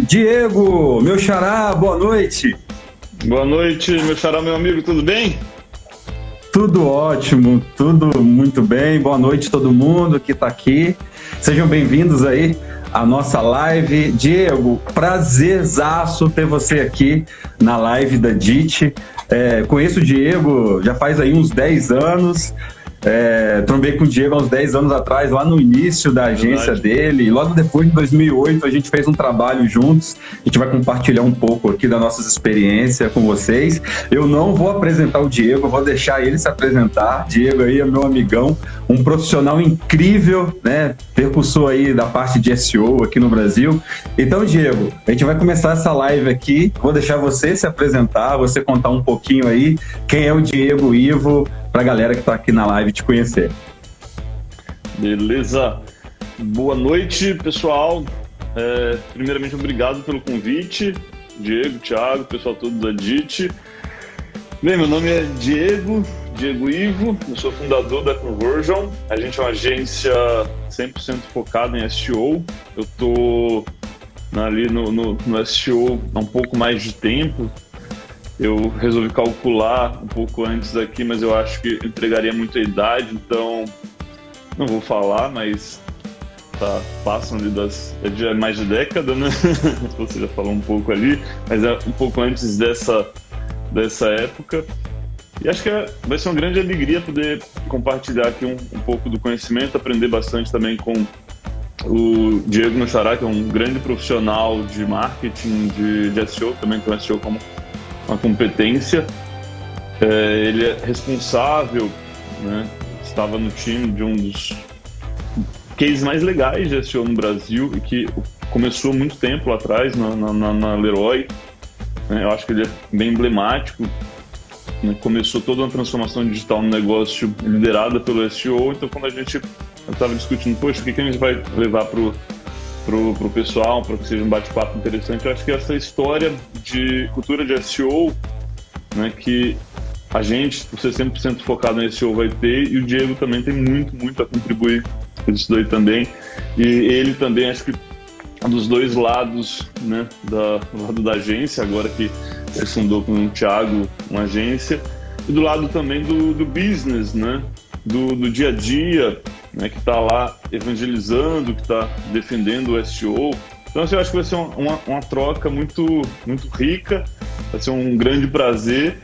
Diego, meu xará, boa noite. Boa noite, meu xará, meu amigo, tudo bem? Tudo ótimo, tudo muito bem. Boa noite todo mundo que está aqui. Sejam bem-vindos aí à nossa live. Diego, prazerzaço ter você aqui na live da DIT. Conheço o Diego já faz aí uns 10 anos. Trombei com o Diego há uns 10 anos atrás, lá no início da agência dele, e logo depois, em 2008, a gente fez um trabalho juntos. A gente vai compartilhar um pouco aqui das nossas experiências com vocês. Eu não vou apresentar o Diego, eu vou deixar ele se apresentar. Diego aí é meu amigão, um profissional incrível, né? Percussor aí da parte de SEO aqui no Brasil. Então, Diego, a gente vai começar essa live aqui. Vou deixar você se apresentar, você contar um pouquinho aí quem é o Diego Ivo, para a galera que está aqui na live te conhecer. Beleza. Boa noite, pessoal. Primeiramente, obrigado pelo convite. Diego, Thiago, pessoal todo da DIT. Bem, meu nome é Diego Ivo, eu sou fundador da Conversion. A gente é uma agência 100% focada em SEO. Eu estou ali no SEO há um pouco mais de tempo. Eu resolvi calcular um pouco antes aqui, mas eu acho que entregaria muita idade, então não vou falar, mas passam ali já é mais de década, né? Você já falou um pouco ali, mas é um pouco antes dessa época. E acho que vai ser uma grande alegria poder compartilhar aqui um pouco do conhecimento, aprender bastante também com o Diego Xará, que é um grande profissional de marketing, de SEO, também tem o SEO como uma competência. Ele é responsável, né? Estava no time de um dos cases mais legais de SEO no Brasil e que começou muito tempo lá atrás na Leroy. Eu acho que ele é bem emblemático, né? Começou toda uma transformação digital no negócio liderada pelo SEO. Então, quando a gente estava discutindo, poxa, o que a gente vai levar pro pessoal, para que seja um bate-papo interessante, eu acho que essa história de cultura de SEO, né, que a gente, por ser 100% focado em SEO, vai ter, e o Diego também tem muito a contribuir com isso daí também. E ele também, acho que dos dois lados, né, do lado da agência, agora que ele fundou com o Thiago uma agência, e do lado também do business, né, do dia a dia, né, que está lá evangelizando, que está defendendo o SEO. Então, assim, eu acho que vai ser uma troca muito rica, vai ser um grande prazer.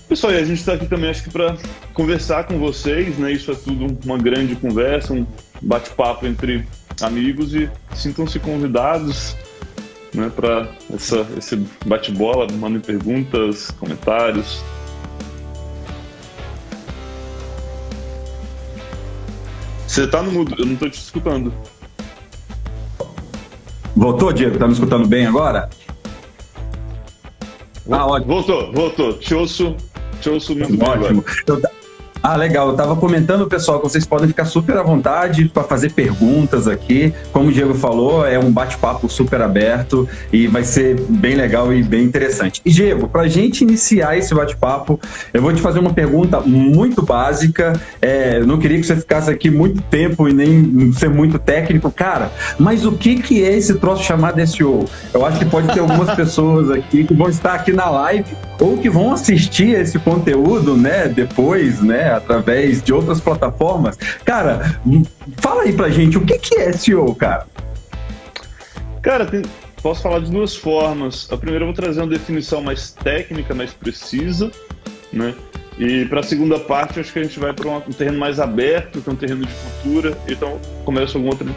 Pessoal, e a gente está aqui também, acho que para conversar com vocês, né? Isso é tudo uma grande conversa, um bate-papo entre amigos, e sintam-se convidados, né, para esse bate-bola. Mandem perguntas, comentários. Você tá no mudo, eu não tô te escutando. Voltou, Diego? Tá me escutando bem agora? Voltou. Te ouço muito bem agora. Ótimo. Legal. Eu estava comentando, pessoal, que vocês podem ficar super à vontade para fazer perguntas aqui. Como o Diego falou, é um bate-papo super aberto e vai ser bem legal e bem interessante. E, Diego, para a gente iniciar esse bate-papo, eu vou te fazer uma pergunta muito básica. Eu não queria que você ficasse aqui muito tempo e nem ser muito técnico. Cara, mas o que é esse troço chamado SEO? Eu acho que pode ter algumas pessoas aqui que vão estar aqui na live ou que vão assistir esse conteúdo, né, depois, né, através de outras plataformas. Cara, fala aí pra gente, o que é SEO, cara? Cara, posso falar de duas formas. A primeira, eu vou trazer uma definição mais técnica, mais precisa, né? E para a segunda parte, acho que a gente vai para um terreno mais aberto, que é um terreno de cultura. Então, começo com outra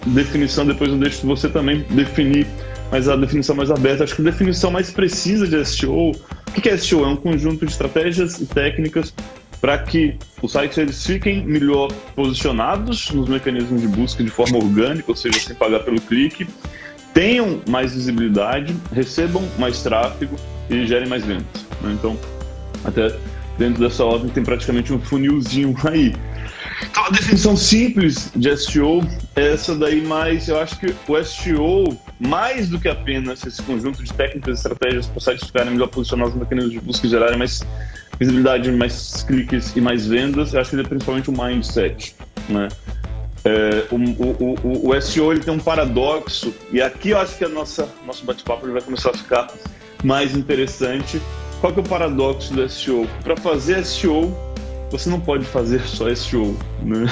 definição, depois eu deixo você também definir, mas a definição mais aberta. Acho que a definição mais precisa de SEO, o que é SEO? É um conjunto de estratégias e técnicas para que os sites eles fiquem melhor posicionados nos mecanismos de busca de forma orgânica, ou seja, sem pagar pelo clique, tenham mais visibilidade, recebam mais tráfego e gerem mais vendas, né? Então, até dentro dessa ordem tem praticamente um funilzinho aí. Então, a definição simples de SEO é essa daí, mas eu acho que o SEO, mais do que apenas esse conjunto de técnicas e estratégias para os sites ficarem melhor posicionados nos mecanismos de busca e gerarem mais visibilidade, mais cliques e mais vendas, eu acho que ele é principalmente um mindset, né? O SEO ele tem um paradoxo, e aqui eu acho que nosso bate-papo vai começar a ficar mais interessante. Qual que é o paradoxo do SEO? Para fazer SEO, você não pode fazer só SEO, né?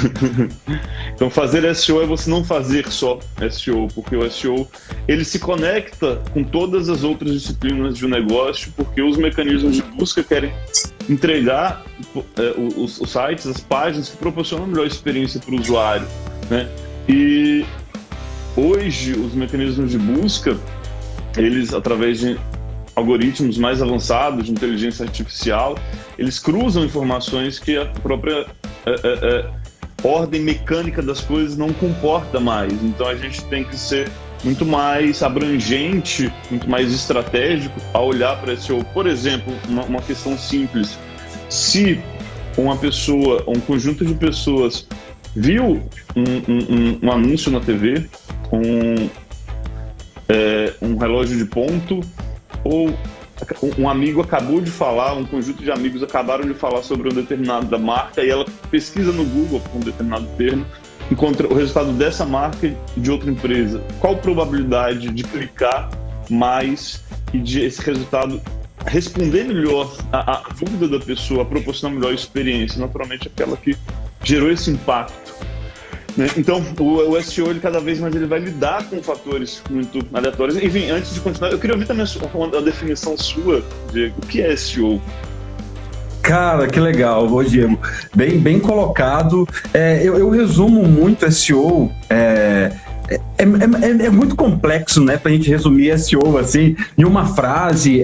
Então fazer SEO é você não fazer só SEO, porque o SEO ele se conecta com todas as outras disciplinas de um negócio, porque os mecanismos de busca querem entregar os sites, as páginas que proporcionam a melhor experiência para o usuário, né? E hoje os mecanismos de busca, eles, através de algoritmos mais avançados de inteligência artificial, eles cruzam informações que a própria ordem mecânica das coisas não comporta mais. Então a gente tem que ser muito mais abrangente, muito mais estratégico ao olhar para SEO. Por exemplo, uma questão simples: se uma pessoa, um conjunto de pessoas viu um anúncio na TV, um relógio de ponto, ou um amigo acabou de falar, um conjunto de amigos acabaram de falar sobre uma determinada marca, e ela pesquisa no Google por um determinado termo, encontra o resultado dessa marca e de outra empresa. Qual a probabilidade de clicar mais e de esse resultado responder melhor a dúvida da pessoa, proporcionar melhor experiência? Naturalmente aquela que gerou esse impacto, né? Então o SEO ele cada vez mais ele vai lidar com fatores muito aleatórios. Enfim, antes de continuar, eu queria ouvir também a definição sua, Diego. O que é SEO? Cara, que legal, Diego. Bem colocado. Eu resumo muito SEO. É muito complexo, né, pra gente resumir SEO assim, em uma frase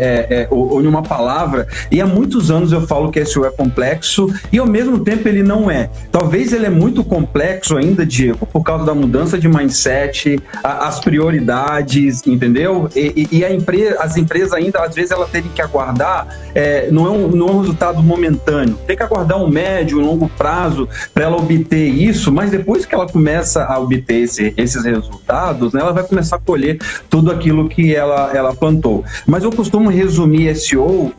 ou em uma palavra, e há muitos anos eu falo que SEO é complexo e ao mesmo tempo ele não é. Talvez ele é muito complexo ainda, Diego, por causa da mudança de mindset, as prioridades, entendeu? E as empresas ainda, às vezes, elas têm que aguardar, não é um resultado momentâneo, tem que aguardar um médio, um longo prazo para ela obter isso, mas depois que ela começa a obter esses resultados, né, ela vai começar a colher tudo aquilo que ela plantou. Mas eu costumo resumir SEO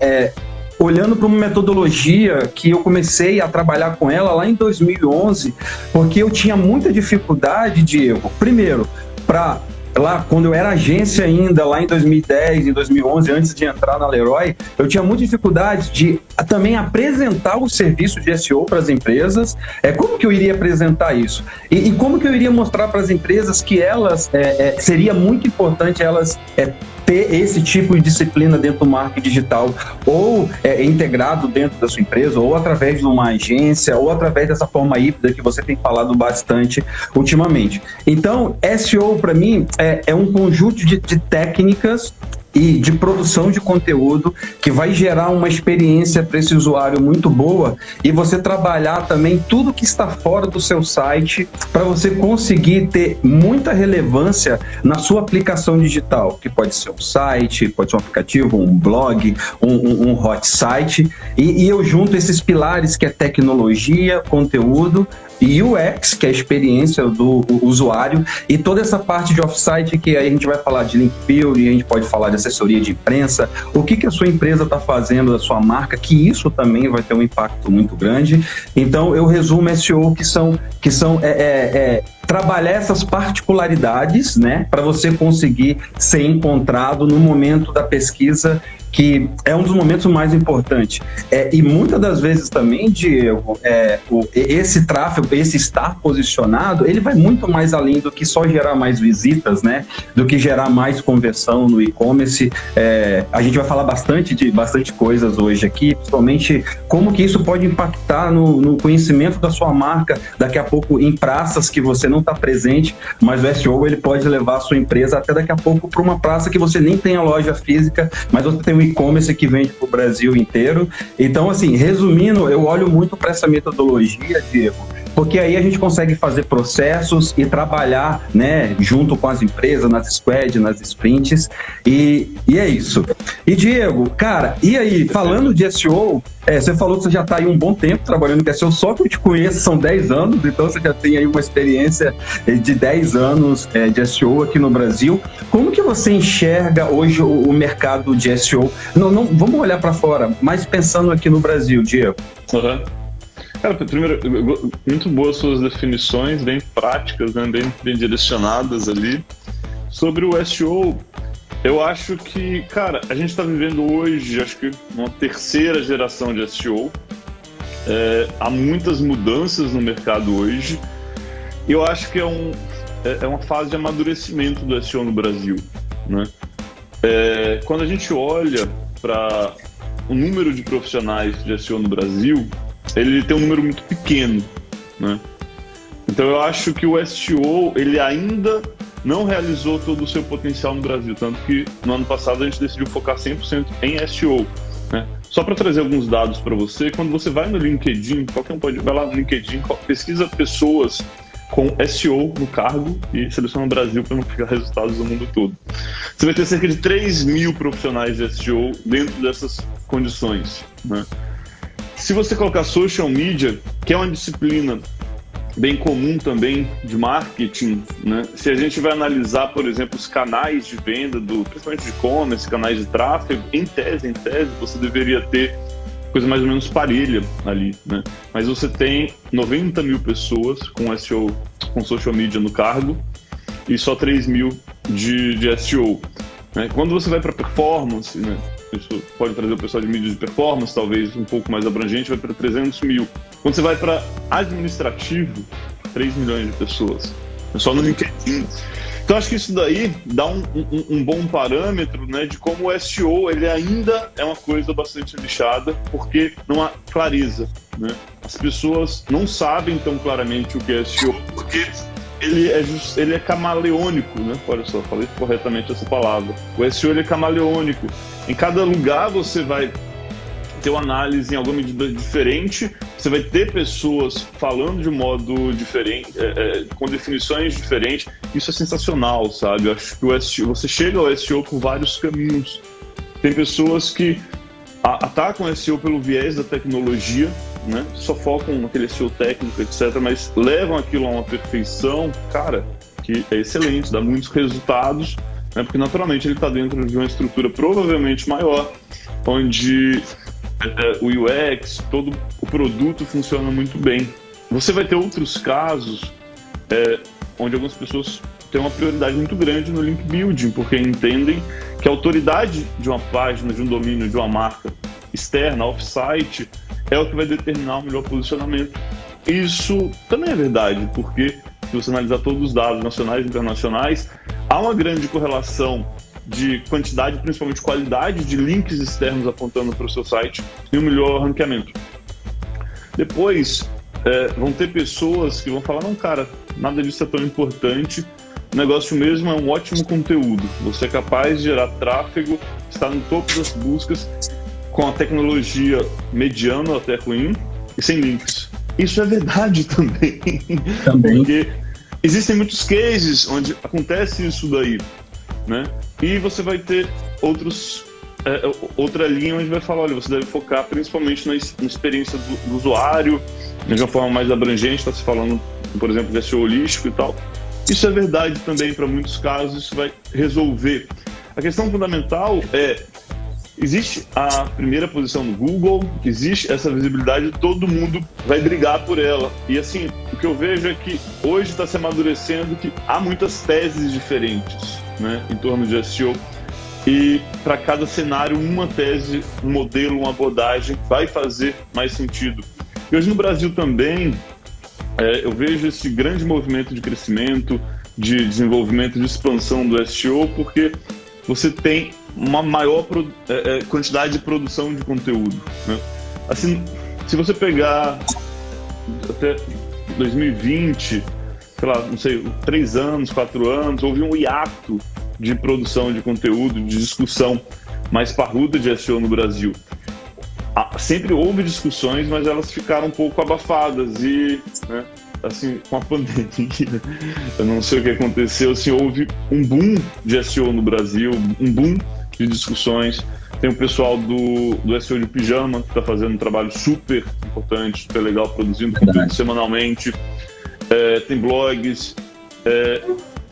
olhando para uma metodologia que eu comecei a trabalhar com ela lá em 2011, porque eu tinha muita dificuldade, Diego, primeiro, lá, quando eu era agência ainda, lá em 2010, em 2011, antes de entrar na Leroy, eu tinha muita dificuldade de também apresentar o serviço de SEO para as empresas. Como que eu iria apresentar isso? E como que eu iria mostrar para as empresas que elas, seria muito importante elas ter esse tipo de disciplina dentro do marketing digital, ou integrado dentro da sua empresa, ou através de uma agência, ou através dessa forma híbrida que você tem falado bastante ultimamente. Então, SEO para mim é um conjunto de técnicas e de produção de conteúdo que vai gerar uma experiência para esse usuário muito boa, e você trabalhar também tudo que está fora do seu site para você conseguir ter muita relevância na sua aplicação digital, que pode ser um site, pode ser um aplicativo, um blog, um hot site, e eu junto esses pilares que é tecnologia, conteúdo e UX, que é a experiência do usuário, e toda essa parte de off-site que aí a gente vai falar de link building, a gente pode falar de assessoria de imprensa, o que a sua empresa está fazendo da sua marca, que isso também vai ter um impacto muito grande. Então eu resumo SEO que são trabalhar essas particularidades, né, para você conseguir ser encontrado no momento da pesquisa, que é um dos momentos mais importantes. E muitas das vezes também, Diego, esse tráfego, esse estar posicionado, ele vai muito mais além do que só gerar mais visitas, né? Do que gerar mais conversão no e-commerce. A gente vai falar bastante coisas hoje aqui, principalmente como que isso pode impactar no conhecimento da sua marca, daqui a pouco em praças que você não está presente, mas o SEO ele pode levar a sua empresa até daqui a pouco para uma praça que você nem tem a loja física, mas você tem um e-commerce que vende para o Brasil inteiro. Então, assim, resumindo, eu olho muito para essa metodologia, Diego, porque aí a gente consegue fazer processos e trabalhar, né, junto com as empresas, nas squads, nas sprints, e é isso. E Diego, cara, e aí, falando de SEO, você falou que você já está aí um bom tempo trabalhando com SEO, só que eu te conheço são 10 anos, então você já tem aí uma experiência de 10 anos de SEO aqui no Brasil. Como que você enxerga hoje o mercado de SEO? Não, vamos olhar para fora, mas pensando aqui no Brasil, Diego. Uhum. Cara, primeiro, muito boas suas definições, bem práticas, né? Bem direcionadas ali. Sobre o SEO, eu acho que, cara, a gente está vivendo hoje, acho que uma terceira geração de SEO. Há muitas mudanças no mercado hoje. E eu acho que é uma fase de amadurecimento do SEO no Brasil, né? Quando a gente olha para o número de profissionais de SEO no Brasil, ele tem um número muito pequeno, né? Então eu acho que o SEO ele ainda não realizou todo o seu potencial no Brasil, tanto que no ano passado a gente decidiu focar 100% em SEO, né? Só para trazer alguns dados para você, quando você vai no LinkedIn, qualquer um vai lá no LinkedIn, pesquisa pessoas com SEO no cargo e seleciona o Brasil para não pegar resultados do mundo todo. Você vai ter cerca de 3 mil profissionais de SEO dentro dessas condições, né? Se você colocar social media, que é uma disciplina bem comum também de marketing, né? Se a gente vai analisar, por exemplo, os canais de venda, principalmente de e-commerce, canais de tráfego, em tese, você deveria ter coisa mais ou menos parelha ali, né? Mas você tem 90 mil pessoas com SEO, com social media no cargo e só 3 mil de SEO, né? Quando você vai para performance, né? Isso pode trazer o pessoal de mídia de performance, talvez um pouco mais abrangente, vai para 300 mil. Quando você vai para administrativo, 3 milhões de pessoas, só no LinkedIn. Então acho que isso daí dá um bom parâmetro, né, de como o SEO ele ainda é uma coisa bastante lixada, porque não há clareza, né? As pessoas não sabem tão claramente o que é SEO, porque ele é camaleônico, né? Olha só, falei corretamente essa palavra. O SEO ele é camaleônico. Em cada lugar você vai ter uma análise em alguma medida diferente, você vai ter pessoas falando de um modo diferente, com definições diferentes. Isso é sensacional, sabe? Eu acho que o SEO, você chega ao SEO por vários caminhos. Tem pessoas que atacam o SEO pelo viés da tecnologia, né? Só focam naquele SEO técnico, etc., mas levam aquilo a uma perfeição, cara, que é excelente, dá muitos resultados, né? Porque naturalmente ele está dentro de uma estrutura provavelmente maior, onde o UX, todo o produto funciona muito bem. Você vai ter outros casos onde algumas pessoas têm uma prioridade muito grande no link building, porque entendem que a autoridade de uma página, de um domínio, de uma marca externa, off-site, é o que vai determinar o melhor posicionamento. Isso também é verdade, porque se você analisar todos os dados nacionais e internacionais, há uma grande correlação de quantidade, principalmente qualidade de links externos apontando para o seu site e um melhor ranqueamento. Depois, vão ter pessoas que vão falar, não, cara, nada disso é tão importante, o negócio mesmo é um ótimo conteúdo, você é capaz de gerar tráfego, está no topo das buscas, com a tecnologia mediana até ruim e sem links. Isso é verdade também. Porque existem muitos cases onde acontece isso daí, né? E você vai ter outra linha onde vai falar, olha, você deve focar principalmente na experiência do usuário, de uma forma mais abrangente, está se falando, por exemplo, de SEO holístico e tal. Isso é verdade também para muitos casos, isso vai resolver. A questão fundamental existe a primeira posição no Google, existe essa visibilidade, todo mundo vai brigar por ela. E assim, o que eu vejo é que hoje está se amadurecendo que há muitas teses diferentes, né, em torno de SEO. E para cada cenário, uma tese, um modelo, uma abordagem vai fazer mais sentido. E hoje no Brasil também, eu vejo esse grande movimento de crescimento, de desenvolvimento, de expansão do SEO, porque você tem uma maior quantidade de produção de conteúdo, né? Assim, se você pegar até 2020, sei lá, não sei, 3 anos, 4 anos, houve um hiato de produção de conteúdo, de discussão mais parruda de SEO no Brasil. Sempre houve discussões, mas elas ficaram um pouco abafadas e, né, assim, com a pandemia, eu não sei o que aconteceu, assim, houve um boom de SEO no Brasil, um boom de discussões. Tem o pessoal do SEO de Pijama, que está fazendo um trabalho super importante, super legal, produzindo conteúdo semanalmente. Tem blogs.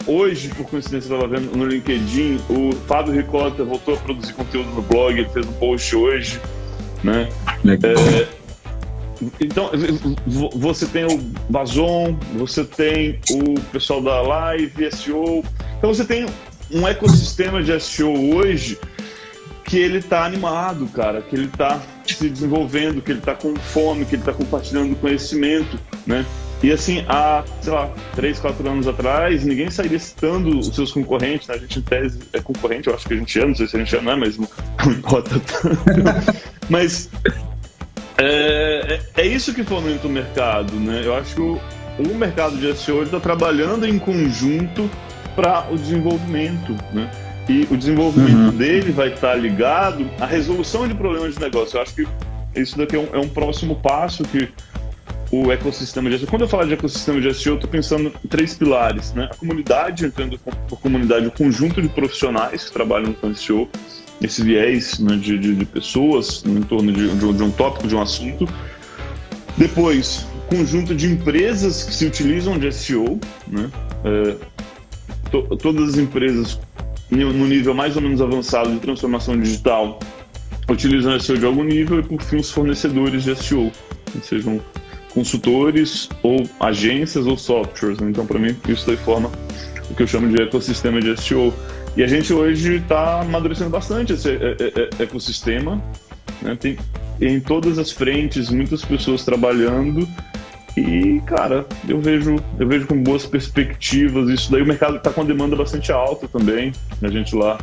Hoje, por coincidência, eu estava vendo no LinkedIn, o Fábio Ricota voltou a produzir conteúdo no blog, ele fez um post hoje, né? Então, você tem o Bazon, você tem o pessoal da Live, SEO. Então, você tem um ecossistema de SEO hoje que ele tá animado, cara, que ele tá se desenvolvendo, que ele tá com fome, que ele tá compartilhando conhecimento, né? E assim, há, sei lá, 3, 4 anos atrás, ninguém sairia citando os seus concorrentes, né? A gente em tese é concorrente, eu acho que a gente é, não sei se a gente não é, mas não importa tanto. Mas é isso que fomenta o mercado, né? Eu acho que o mercado de SEO está trabalhando em conjunto para o desenvolvimento, né? E o desenvolvimento dele vai estar ligado à resolução de problemas de negócio. Eu acho que isso daqui é um próximo passo que o ecossistema de SEO... Quando eu falo de ecossistema de SEO, eu estou pensando em 3 pilares, né? A comunidade, entendo por comunidade o conjunto de profissionais que trabalham com SEO, esse viés, né, de pessoas em torno de um tópico, de um assunto. Depois, conjunto de empresas que se utilizam de SEO, né? Todas as empresas no nível mais ou menos avançado de transformação digital utilizam SEO de algum nível, e por fim os fornecedores de SEO, sejam consultores ou agências ou softwares, né? Então, para mim, isso daí forma o que eu chamo de ecossistema de SEO. E a gente hoje está amadurecendo bastante esse ecossistema, né? Tem em todas as frentes muitas pessoas trabalhando. E, cara, eu vejo com boas perspectivas isso daí. O mercado está com uma demanda bastante alta também. A gente lá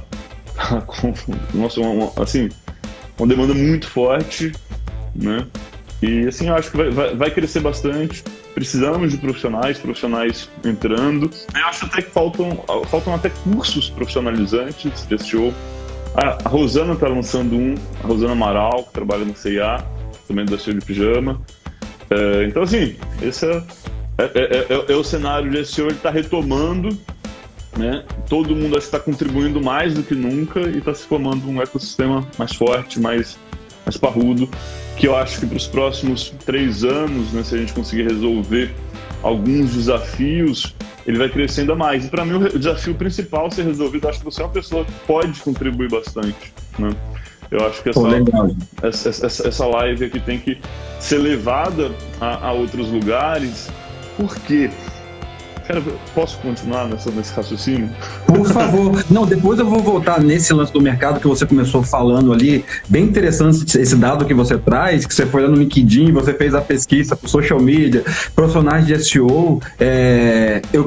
tá com, nossa, uma demanda muito forte, né? E, assim, eu acho que vai crescer bastante. Precisamos de profissionais entrando. Eu acho até que faltam até cursos profissionalizantes de SEO. A Rosana está lançando a Rosana Amaral, que trabalha no CIA, também do SEO de pijama. Então, assim, esse é o cenário de SEO, ele está retomando, né? Todo mundo acho que está contribuindo mais do que nunca e está se formando um ecossistema mais forte, mais parrudo, que eu acho que para os próximos 3 anos, né, se a gente conseguir resolver alguns desafios, ele vai crescer ainda mais. E para mim o desafio principal a ser resolvido, acho que você é uma pessoa que pode contribuir bastante, né? Eu acho que essa live aqui tem que ser levada a outros lugares. Por quê? Cara, posso continuar nesse raciocínio? Por favor. Não, depois eu vou voltar nesse lance do mercado que você começou falando ali. Bem interessante esse dado que você traz, que você foi lá no LinkedIn, você fez a pesquisa para social media, profissionais de SEO,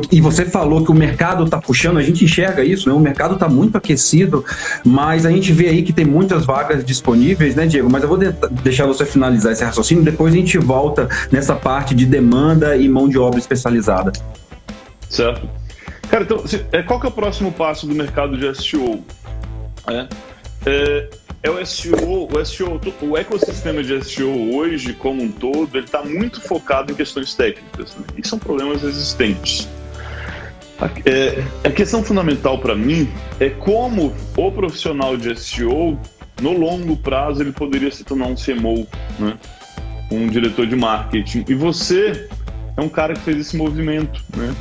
e você falou que o mercado está puxando, a gente enxerga isso, né? O mercado está muito aquecido, mas a gente vê aí que tem muitas vagas disponíveis, né, Diego? Mas eu vou deixar você finalizar esse raciocínio, depois a gente volta nessa parte de demanda e mão de obra especializada. Certo. Cara, então, qual que é o próximo passo do mercado de SEO? É o SEO, o ecossistema de SEO hoje, como um todo, ele está muito focado em questões técnicas, né? E são problemas existentes. A questão fundamental para mim é como o profissional de SEO, no longo prazo, ele poderia se tornar um CMO, né? Um diretor de marketing. E você é um cara que fez esse movimento, né?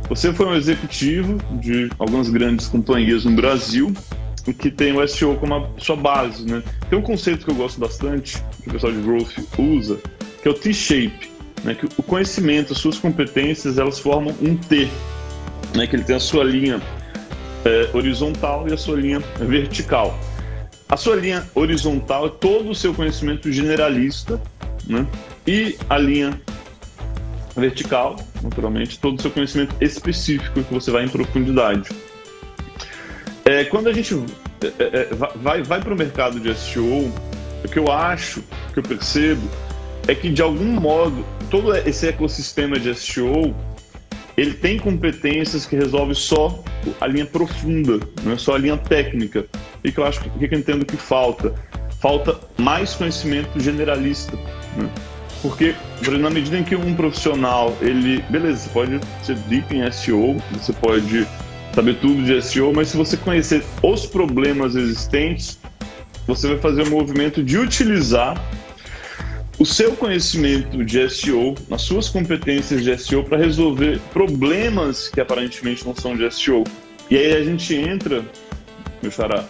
Você foi um executivo de algumas grandes companhias no Brasil e que tem o SEO como a sua base, né? Tem um conceito que eu gosto bastante, que o pessoal de Growth usa, que é o T-shape, né? Que o conhecimento, as suas competências, elas formam um T, né? Que ele tem a sua linha horizontal e a sua linha vertical. A sua linha horizontal é todo o seu conhecimento generalista, né? E a linha vertical, naturalmente, todo o seu conhecimento específico que você vai em profundidade. Quando a gente vai para o mercado de SEO, o que eu acho, o que eu percebo, é que de algum modo, todo esse ecossistema de SEO, ele tem competências que resolvem só a linha profunda, não é só a linha técnica. E que eu acho que eu entendo que falta mais conhecimento generalista, né? Porque, na medida em que um profissional, beleza, você pode ser deep em SEO, você pode saber tudo de SEO, mas se você conhecer os problemas existentes, você vai fazer o movimento de utilizar o seu conhecimento de SEO, as suas competências de SEO, para resolver problemas que aparentemente não são de SEO. E aí a gente entra, meu xará,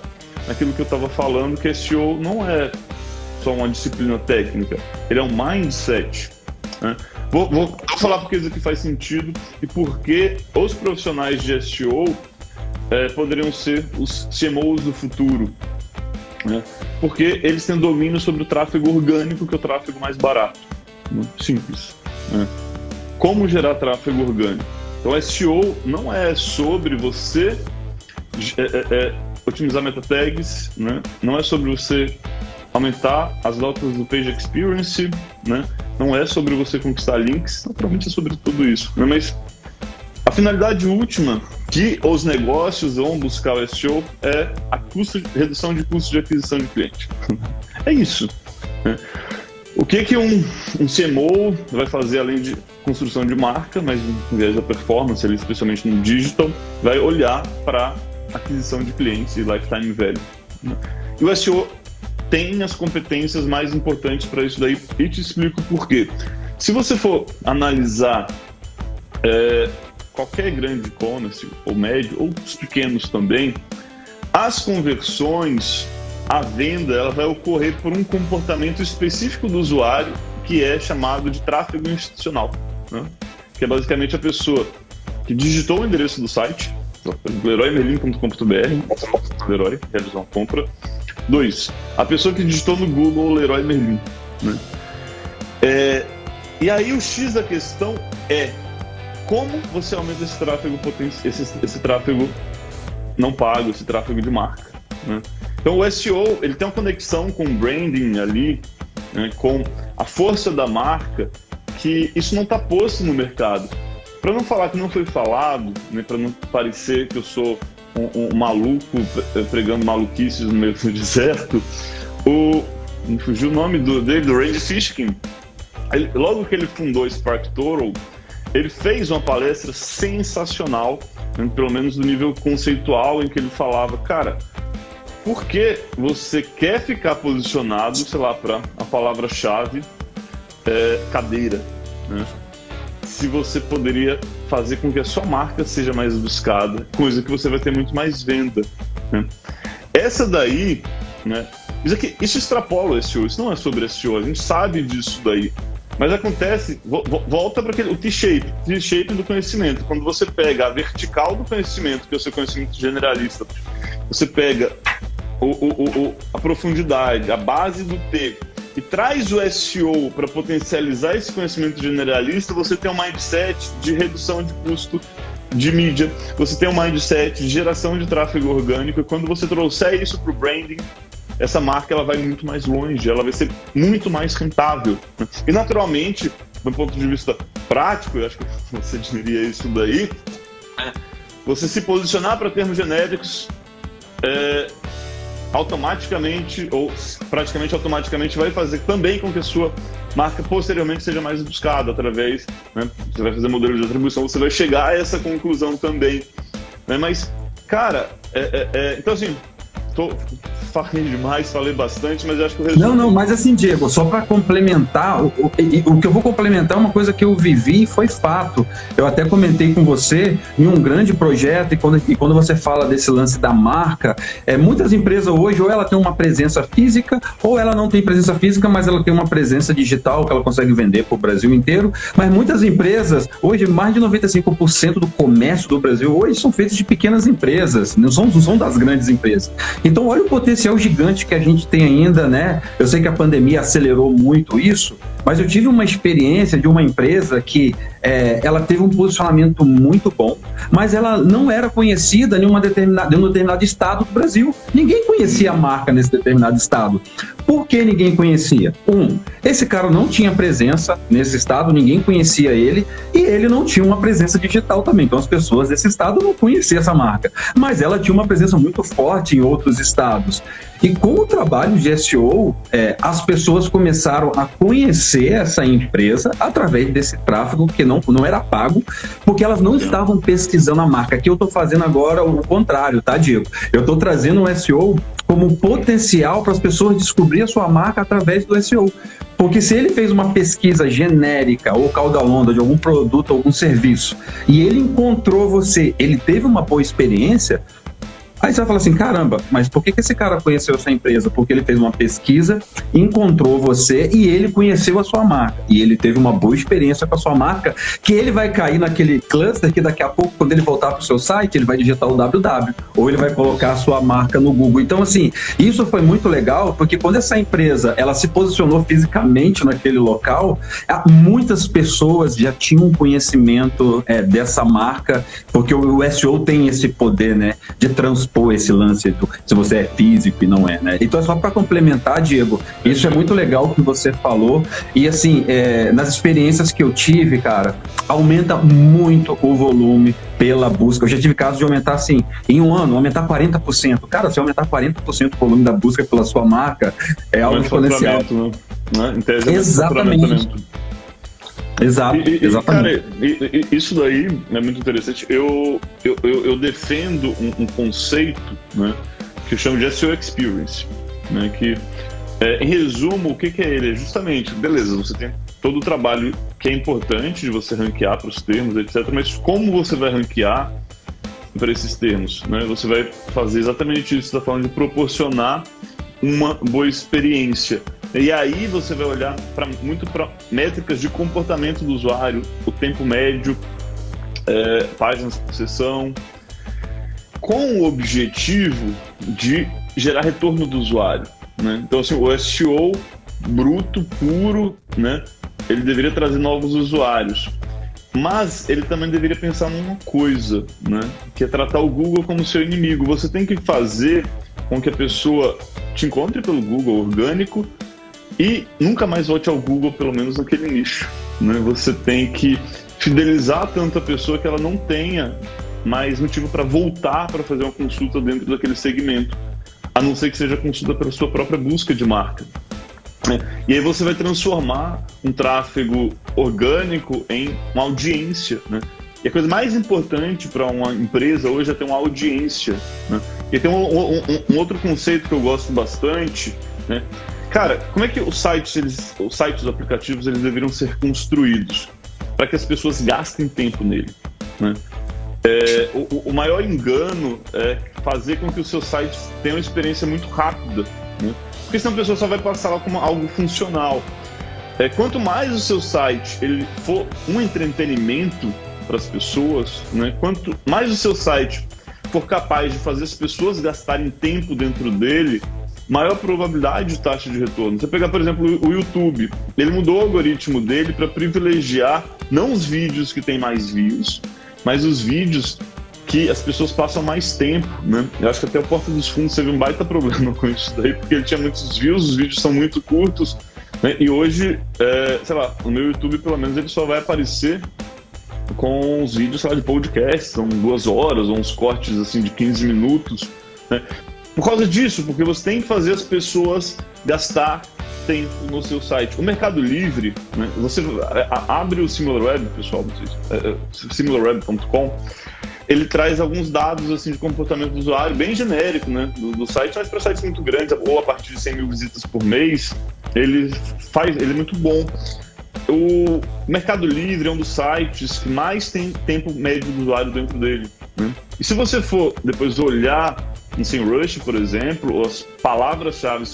naquilo que eu estava falando, que SEO não é só uma disciplina técnica, ele é um mindset, né? Vou falar porque isso aqui faz sentido e porque os profissionais de SEO poderiam ser os CMOs do futuro, né? Porque eles têm domínio sobre o tráfego orgânico, que é o tráfego mais barato. Simples, né? Como gerar tráfego orgânico? Então, SEO não é sobre você otimizar meta tags, né? Não é sobre você aumentar as notas do Page Experience, né? Não é sobre você conquistar links, naturalmente é sobre tudo isso, né? Mas a finalidade última que os negócios vão buscar o SEO é a redução de custo de aquisição de cliente. É isso, né? O que um CMO vai fazer além de construção de marca, mas em vez da performance, ali, especialmente no digital, vai olhar para aquisição de clientes e lifetime value, né? E o SEO tem as competências mais importantes para isso daí, e te explico por quê. Se você for analisar qualquer grande e-commerce, ou médio, ou os pequenos também, as conversões, a venda, ela vai ocorrer por um comportamento específico do usuário, que é chamado de tráfego institucional, né? Que é basicamente a pessoa que digitou o endereço do site, leroymerlin.com.br, Leroy, realizou uma compra. 2, a pessoa que digitou no Google Leroy Merlin, né? E aí o X da questão é como você aumenta esse tráfego esse tráfego não pago, esse tráfego de marca, né? Então o SEO, ele tem uma conexão com o branding ali, né, com a força da marca, que isso não está posto no mercado. Para não falar que não foi falado, né, para não parecer que eu sou um maluco pregando maluquices no meio do deserto, me fugiu o nome dele, do Randy Fishkin. Logo que ele fundou SparkToro, ele fez uma palestra sensacional, né, pelo menos no nível conceitual, em que ele falava, cara, por que você quer ficar posicionado, sei lá, para a palavra-chave cadeira, né? Se você poderia fazer com que a sua marca seja mais buscada, coisa que você vai ter muito mais venda, né? Essa daí, né? Isso extrapola o SEO, isso não é sobre SEO, a gente sabe disso daí. Mas acontece, volta para o T-shape do conhecimento. Quando você pega a vertical do conhecimento, que é o seu conhecimento generalista, você pega a profundidade, a base do T, e traz o SEO para potencializar esse conhecimento generalista, você tem um mindset de redução de custo de mídia, você tem um mindset de geração de tráfego orgânico, e quando você trouxer isso para o branding, essa marca ela vai muito mais longe, ela vai ser muito mais rentável. E naturalmente, do ponto de vista prático, eu acho que você diria isso daí, você se posicionar para termos genéricos automaticamente ou praticamente automaticamente vai fazer também com que a sua marca posteriormente seja mais buscada através, né, você vai fazer modelo de atribuição, você vai chegar a essa conclusão também, né? Mas, cara, então assim, falei demais, falei bastante, mas eu acho que o resumo... Não, mas assim, Diego, só para complementar, o que eu vou complementar é uma coisa que eu vivi e foi fato. Eu até comentei com você em um grande projeto, e quando você fala desse lance da marca, muitas empresas hoje, ou ela tem uma presença física, ou ela não tem presença física, mas ela tem uma presença digital que ela consegue vender para o Brasil inteiro. Mas muitas empresas, hoje, mais de 95% do comércio do Brasil, hoje são feitos de pequenas empresas, não são das grandes empresas. Então, olha o potencial gigante que a gente tem ainda, né? Eu sei que a pandemia acelerou muito isso, mas eu tive uma experiência de uma empresa que ela teve um posicionamento muito bom, mas ela não era conhecida em um determinado estado do Brasil. Ninguém conhecia a marca nesse determinado estado. Por que ninguém conhecia? Esse cara não tinha presença nesse estado, ninguém conhecia ele, e ele não tinha uma presença digital também. Então as pessoas desse estado não conheciam essa marca, mas ela tinha uma presença muito forte em outros estados. E com o trabalho de SEO, as pessoas começaram a conhecer essa empresa através desse tráfego que não era pago, porque elas não estavam pesquisando a marca. Aqui eu estou fazendo agora o contrário, tá, Diego? Eu estou trazendo o SEO como potencial para as pessoas descobrir a sua marca através do SEO. Porque se ele fez uma pesquisa genérica ou caudalonda de algum produto, algum serviço, e ele encontrou você, ele teve uma boa experiência, Aí você vai falar assim, caramba, mas por que esse cara conheceu essa empresa? Porque ele fez uma pesquisa, encontrou você e ele conheceu a sua marca. E ele teve uma boa experiência com a sua marca, que ele vai cair naquele cluster que daqui a pouco, quando ele voltar para o seu site, ele vai digitar o www, ou ele vai colocar a sua marca no Google. Então, assim, isso foi muito legal, porque quando essa empresa ela se posicionou fisicamente naquele local, muitas pessoas já tinham conhecimento dessa marca, porque o SEO tem esse poder, né, de transpor esse lance se você é físico e não é, né? Então, só para complementar, Diego, isso é muito legal que você falou, e assim, nas experiências que eu tive, cara, aumenta muito o volume pela busca. Eu já tive casos de aumentar, assim, em um ano, aumentar 40%. Cara, se aumentar 40% o volume da busca pela sua marca, é algo exponencial. Né? Exatamente. Exatamente. Cara, isso daí é muito interessante. Eu defendo um conceito, né, que eu chamo de SEO Experience, né, que, em resumo, o que é ele? É justamente, beleza, você tem todo o trabalho que é importante de você ranquear para os termos, etc., mas como você vai ranquear para esses termos? Né? Você vai fazer exatamente isso que você está falando, de proporcionar uma boa experiência. E aí você vai olhar muito para métricas de comportamento do usuário, o tempo médio, páginas por sessão, com o objetivo de gerar retorno do usuário, né? Então, assim, o SEO bruto, puro, né, ele deveria trazer novos usuários, mas ele também deveria pensar numa coisa, né, que é tratar o Google como seu inimigo. Você tem que fazer com que a pessoa te encontre pelo Google orgânico e nunca mais volte ao Google, pelo menos naquele nicho, né? Você tem que fidelizar tanto a pessoa que ela não tenha mais motivo para voltar para fazer uma consulta dentro daquele segmento, a não ser que seja consulta para a sua própria busca de marca. E aí você vai transformar um tráfego orgânico em uma audiência, né? E a coisa mais importante para uma empresa hoje é ter uma audiência, né? E tem um outro conceito que eu gosto bastante, né? Cara, como é que os sites, os aplicativos, eles deveriam ser construídos para que as pessoas gastem tempo nele, né? O maior engano é fazer com que o seu site tenha uma experiência muito rápida, né? Porque senão a pessoa só vai passar lá como algo funcional. Quanto mais o seu site ele for um entretenimento para as pessoas, né? Quanto mais o seu site for capaz de fazer as pessoas gastarem tempo dentro dele, maior probabilidade de taxa de retorno. Você pegar, por exemplo, o YouTube, ele mudou o algoritmo dele para privilegiar não os vídeos que têm mais views, mas os vídeos que as pessoas passam mais tempo, né? Eu acho que até o Porta dos Fundos teve um baita problema com isso daí, porque ele tinha muitos views, os vídeos são muito curtos, né? E hoje, sei lá, no meu YouTube, pelo menos, ele só vai aparecer com os vídeos, sei lá, de podcast, são 2 horas, ou uns cortes, assim, de 15 minutos, né? Por causa disso, porque você tem que fazer as pessoas gastar tempo no seu site. O Mercado Livre, né, você abre o SimilarWeb, pessoal, similarweb.com, ele traz alguns dados assim, de comportamento do usuário, bem genérico, né, do site, mas para sites muito grandes, ou a partir de 100 mil visitas por mês, ele é muito bom. O Mercado Livre é um dos sites que mais tem tempo médio do usuário dentro dele, né? E se você for depois olhar em SEMrush, por exemplo, as palavras-chave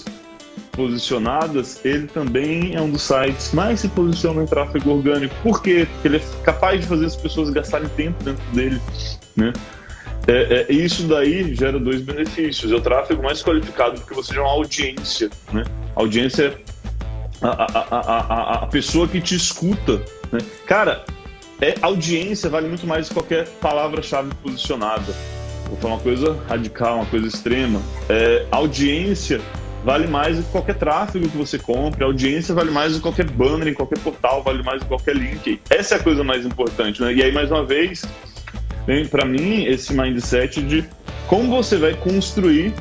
posicionadas, ele também é um dos sites que mais se posiciona em tráfego orgânico. Por quê? Porque ele é capaz de fazer as pessoas gastarem tempo dentro dele, né? Isso daí gera 2 benefícios. É o tráfego mais qualificado, porque você já é uma audiência, né? A audiência é a pessoa que te escuta, né? Cara, audiência vale muito mais que qualquer palavra-chave posicionada. Vou falar uma coisa radical, uma coisa extrema. Audiência vale mais do que qualquer tráfego que você compre, a audiência vale mais do que qualquer banner em qualquer portal, vale mais do que qualquer link. Essa é a coisa mais importante, né? E aí, mais uma vez, vem para mim esse mindset de como você vai construir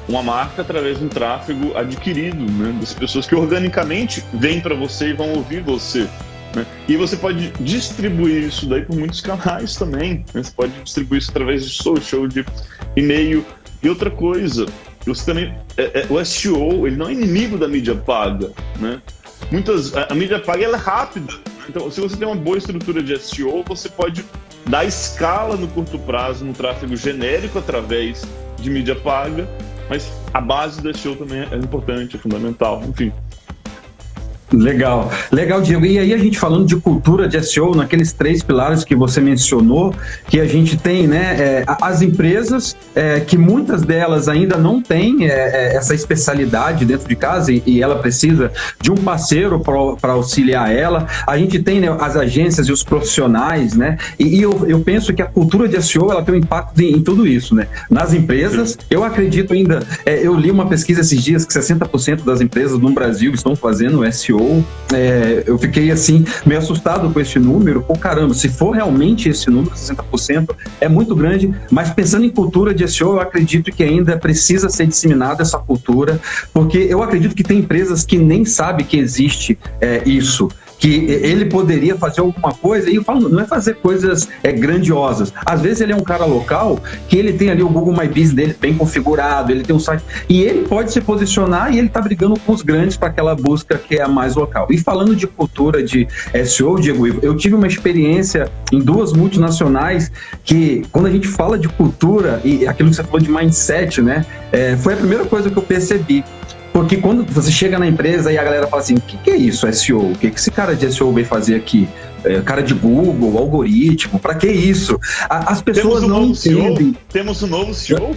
uma marca através de um tráfego adquirido, né? Das pessoas que organicamente vêm para você e vão ouvir você, né? E você pode distribuir isso daí por muitos canais também, né? Você pode distribuir isso através de social, de e-mail. E outra coisa, você também, o SEO, ele não é inimigo da mídia paga, né? A mídia paga ela é rápida, né? Então se você tem uma boa estrutura de SEO, você pode dar escala no curto prazo no tráfego genérico através de mídia paga, mas a base do SEO também é importante, é fundamental, enfim. Legal, Diego. E aí a gente falando de cultura de SEO, naqueles 3 pilares que você mencionou, que a gente tem, né, as empresas, que muitas delas ainda não têm essa especialidade dentro de casa e ela precisa de um parceiro para auxiliar ela. A gente tem, né, as agências e os profissionais, né, e eu penso que a cultura de SEO, ela tem um impacto em tudo isso, né. Nas empresas, eu acredito ainda, eu li uma pesquisa esses dias que 60% das empresas no Brasil estão fazendo SEO. Eu fiquei assim meio assustado com esse número. Pô, caramba, se for realmente esse número, 60%, é muito grande, mas pensando em cultura de SEO, eu acredito que ainda precisa ser disseminada essa cultura, porque eu acredito que tem empresas que nem sabem que existe isso, que ele poderia fazer alguma coisa, e eu falo, não é fazer coisas grandiosas. Às vezes ele é um cara local, que ele tem ali o Google My Business dele bem configurado, ele tem um site, e ele pode se posicionar e ele está brigando com os grandes para aquela busca que é a mais local. E falando de cultura de SEO, Diego, eu tive uma experiência em 2 multinacionais que, quando a gente fala de cultura, e aquilo que você falou de mindset, né, foi a primeira coisa que eu percebi. Porque quando você chega na empresa e a galera fala assim, o que é isso, SEO? O que esse cara de SEO veio fazer aqui? Cara de Google, algoritmo, pra que isso? As pessoas não entendem. Temos um novo CEO?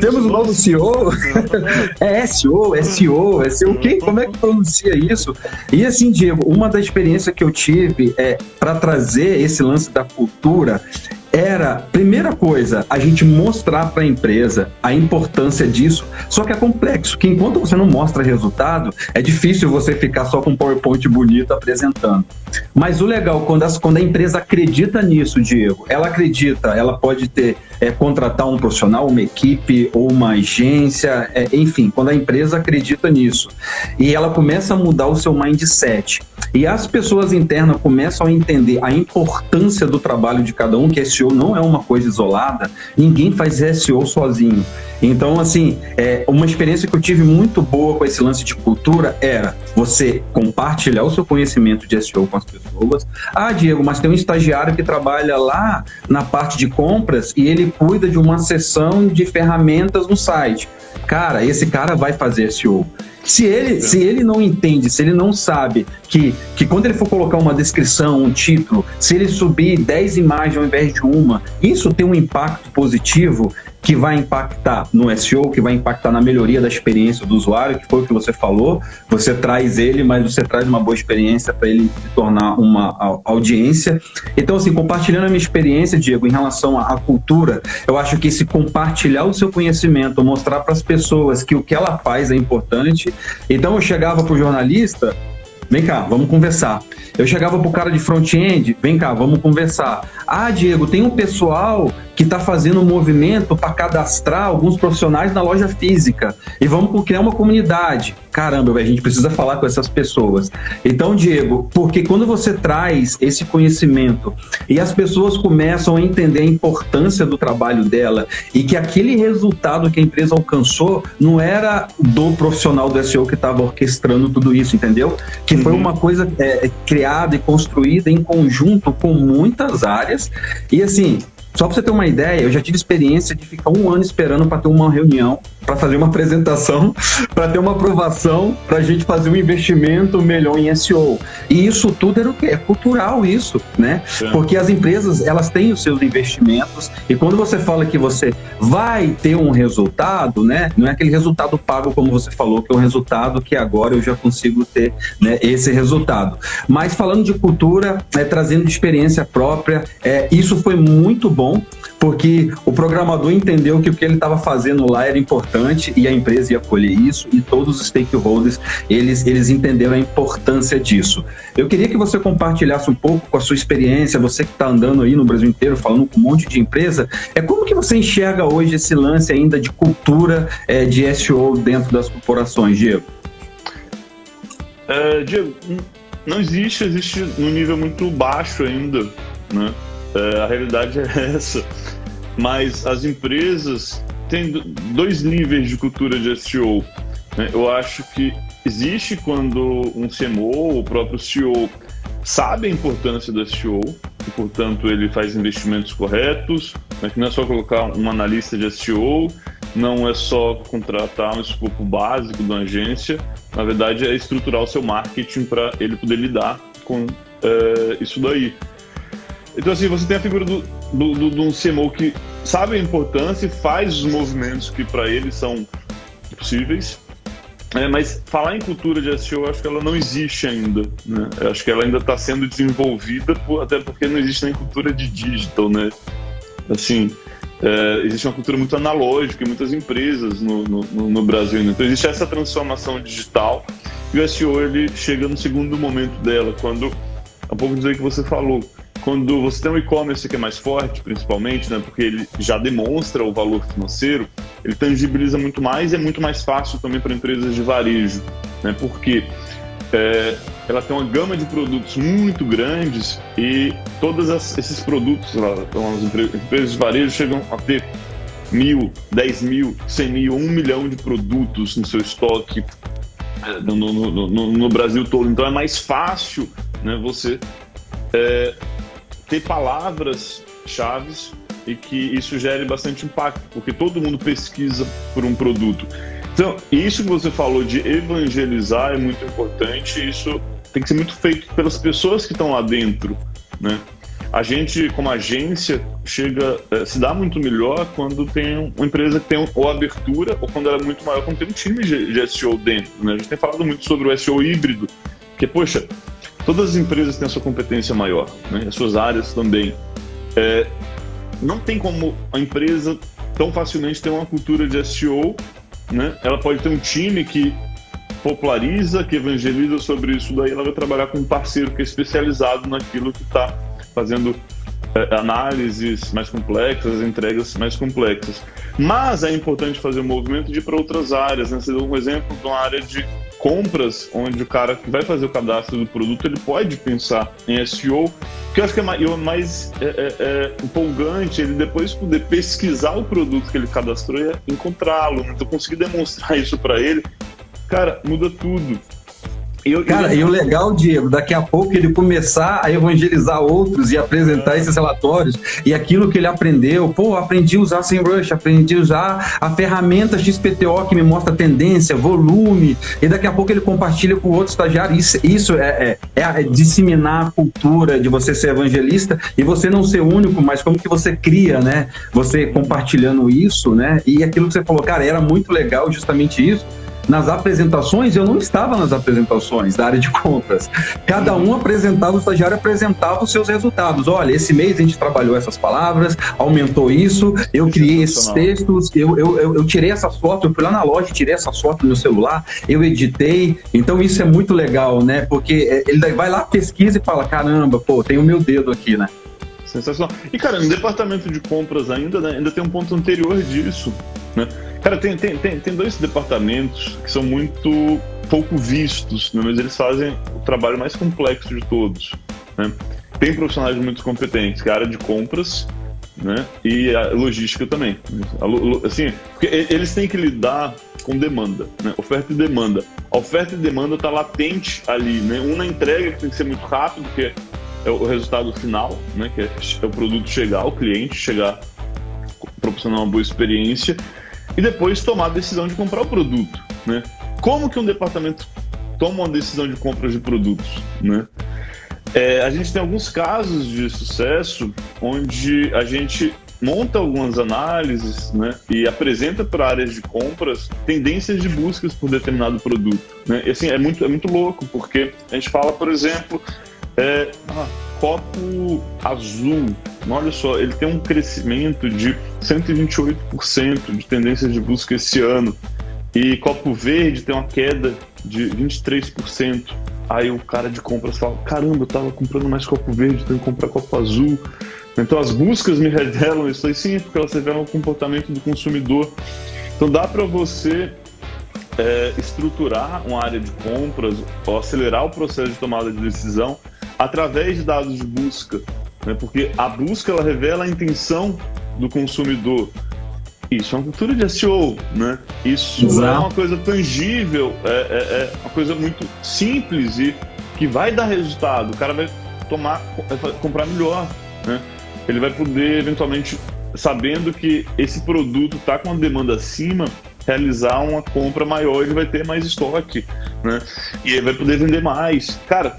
Temos um novo CEO? SEO, como é que pronuncia isso? E assim, Diego, uma das experiências que eu tive para trazer esse lance da cultura era, primeira coisa, a gente mostrar para a empresa a importância disso, só que é complexo, que enquanto você não mostra resultado, é difícil você ficar só com um PowerPoint bonito apresentando. Mas o legal, quando a empresa acredita nisso, Diego, ela acredita, ela pode contratar um profissional, uma equipe ou uma agência, enfim, quando a empresa acredita nisso e ela começa a mudar o seu mindset e as pessoas internas começam a entender a importância do trabalho de cada um, que SEO não é uma coisa isolada, ninguém faz SEO sozinho. Então, assim, uma experiência que eu tive muito boa com esse lance de cultura era você compartilhar o seu conhecimento de SEO com as pessoas. Ah, Diego, mas tem um estagiário que trabalha lá na parte de compras e ele cuida de uma seção de ferramentas no site. Cara, esse cara vai fazer SEO. Se ele não entende, se ele não sabe que quando ele for colocar uma descrição, um título, se ele subir 10 imagens ao invés de uma, isso tem um impacto positivo que vai impactar no SEO, que vai impactar na melhoria da experiência do usuário, que foi o que você falou. Você traz ele, mas você traz uma boa experiência para ele se tornar uma audiência. Então, assim, compartilhando a minha experiência, Diego, em relação à cultura, eu acho que se compartilhar o seu conhecimento, mostrar para as pessoas que o que ela faz é importante. Então, eu chegava para o jornalista, vem cá, vamos conversar. Eu chegava pro cara de front-end, vem cá, vamos conversar. Ah, Diego, tem um pessoal que está fazendo um movimento para cadastrar alguns profissionais na loja física e vamos criar uma comunidade. Caramba, a gente precisa falar com essas pessoas. Então, Diego, porque quando você traz esse conhecimento e as pessoas começam a entender a importância do trabalho dela e que aquele resultado que a empresa alcançou não era do profissional do SEO que estava orquestrando tudo isso, entendeu? Que foi uma coisa criada e construída em conjunto com muitas áreas. E assim, só para você ter uma ideia, eu já tive experiência de ficar 1 ano esperando para ter uma reunião, para fazer uma apresentação, para ter uma aprovação, para a gente fazer um investimento melhor em SEO. E isso tudo era o quê? É cultural isso, né? Sim. Porque as empresas, elas têm os seus investimentos e quando você fala que você vai ter um resultado, né? Não é aquele resultado pago como você falou, que é um resultado que agora eu já consigo ter, né, esse resultado. Mas falando de cultura, trazendo de experiência própria, isso foi muito bom, porque o programador entendeu que o que ele estava fazendo lá era importante e a empresa ia colher isso e todos os stakeholders, eles entenderam a importância disso. Eu queria que você compartilhasse um pouco com a sua experiência, você que está andando aí no Brasil inteiro, falando com um monte de empresa, como que você enxerga hoje esse lance ainda de cultura de SEO dentro das corporações, Diego? Diego, não existe num nível muito baixo ainda, né? A realidade é essa, mas as empresas têm 2 níveis de cultura de SEO, né? Eu acho que existe quando um CMO ou o próprio CEO sabe a importância do SEO, e, portanto, ele faz investimentos corretos, né, que não é só colocar um analista de SEO, não é só contratar um escopo básico de uma agência, na verdade é estruturar o seu marketing para ele poder lidar com isso daí. Então, assim, você tem a figura de um CMO que sabe a importância e faz os movimentos que para ele são possíveis, mas falar em cultura de SEO, eu acho que ela não existe ainda, né? Eu acho que ela ainda está sendo desenvolvida, até porque não existe nem cultura de digital, né? Assim, existe uma cultura muito analógica em muitas empresas no Brasil, né? Então existe essa transformação digital e o SEO ele chega no segundo momento dela, quando, é um pouco disso aí que você falou, quando você tem um e-commerce que é mais forte, principalmente, né, porque ele já demonstra o valor financeiro, ele tangibiliza muito mais e é muito mais fácil também para empresas de varejo, né, porque ela tem uma gama de produtos muito grandes e todos esses produtos, as empresas de varejo chegam a ter 1.000, 10.000, 100.000, 1 milhão de produtos no seu estoque no Brasil todo. Então é mais fácil, né, você ter palavras-chave e que isso gere bastante impacto, porque todo mundo pesquisa por um produto. Então, isso que você falou de evangelizar é muito importante, isso tem que ser muito feito pelas pessoas que estão lá dentro, né? A gente, como agência, se dá muito melhor quando tem uma empresa que tem ou abertura, ou quando ela é muito maior, quando tem um time de SEO dentro, né? A gente tem falado muito sobre o SEO híbrido, que, poxa, todas as empresas têm a sua competência maior, né? As suas áreas também. Não tem como a empresa tão facilmente ter uma cultura de SEO, né? Ela pode ter um time que populariza, que evangeliza sobre isso, daí ela vai trabalhar com um parceiro que é especializado naquilo que está fazendo análises mais complexas, entregas mais complexas. Mas é importante fazer um movimento de ir para outras áreas, né? Você deu um exemplo de uma área de compras, onde o cara que vai fazer o cadastro do produto, ele pode pensar em SEO, que eu acho que é mais empolgante ele depois poder pesquisar o produto que ele cadastrou e encontrá-lo. Então, conseguir demonstrar isso para ele, cara, muda tudo. E o legal, Diego, daqui a pouco ele começar a evangelizar outros e apresentar esses relatórios e aquilo que ele aprendeu. Aprendi a usar SEMrush, aprendi a usar a ferramenta XPTO que me mostra tendência, volume, e daqui a pouco ele compartilha com outro estagiário. Isso é disseminar a cultura de você ser evangelista e você não ser único, mas como que você cria, né? Você compartilhando isso, né? E aquilo que você falou, cara, era muito legal justamente isso. Nas apresentações, eu não estava nas apresentações da área de compras. Cada um apresentava, o estagiário apresentava os seus resultados. Olha, esse mês a gente trabalhou essas palavras, aumentou isso, eu criei esses textos, eu tirei essa foto, eu fui lá na loja e tirei essa foto no meu celular, eu editei. Então isso é muito legal, né? Porque ele vai lá, pesquisa e fala, caramba, tem o meu dedo aqui, né? Sensacional. E, cara, no departamento de compras ainda, né, ainda tem um ponto anterior disso, né? Cara, tem dois departamentos que são muito pouco vistos, né, mas eles fazem o trabalho mais complexo de todos, né? Tem profissionais muito competentes, que é a área de compras, né, e a logística também. Assim, porque eles têm que lidar com demanda, né, oferta e demanda. A oferta e demanda está latente ali, né? Uma entrega que tem que ser muito rápido, que é o resultado final, né, que é o produto chegar ao cliente, proporcionar uma boa experiência, e depois tomar a decisão de comprar o produto, né? Como que um departamento toma uma decisão de compra de produtos, né? A gente tem alguns casos de sucesso onde a gente monta algumas análises, né, e apresenta para áreas de compras tendências de buscas por determinado produto, né? E assim, é muito louco, porque a gente fala, por exemplo, copo azul, olha só, ele tem um crescimento de 128% de tendências de busca esse ano, e copo verde tem uma queda de 23%. Aí o cara de compras fala, caramba, eu tava comprando mais copo verde, tenho que comprar copo azul. Então as buscas me revelam isso aí, sim, porque elas revelam o comportamento do consumidor. Então dá para você estruturar uma área de compras ou acelerar o processo de tomada de decisão através de dados de busca, né? Porque a busca ela revela a intenção do consumidor. Isso é uma cultura de SEO, né? Isso é uma coisa tangível, é uma coisa muito simples e que vai dar resultado. O cara vai comprar melhor, né? Ele vai poder, eventualmente, sabendo que esse produto está com uma demanda acima, realizar uma compra maior, ele vai ter mais estoque, né? E ele vai poder vender mais. Cara,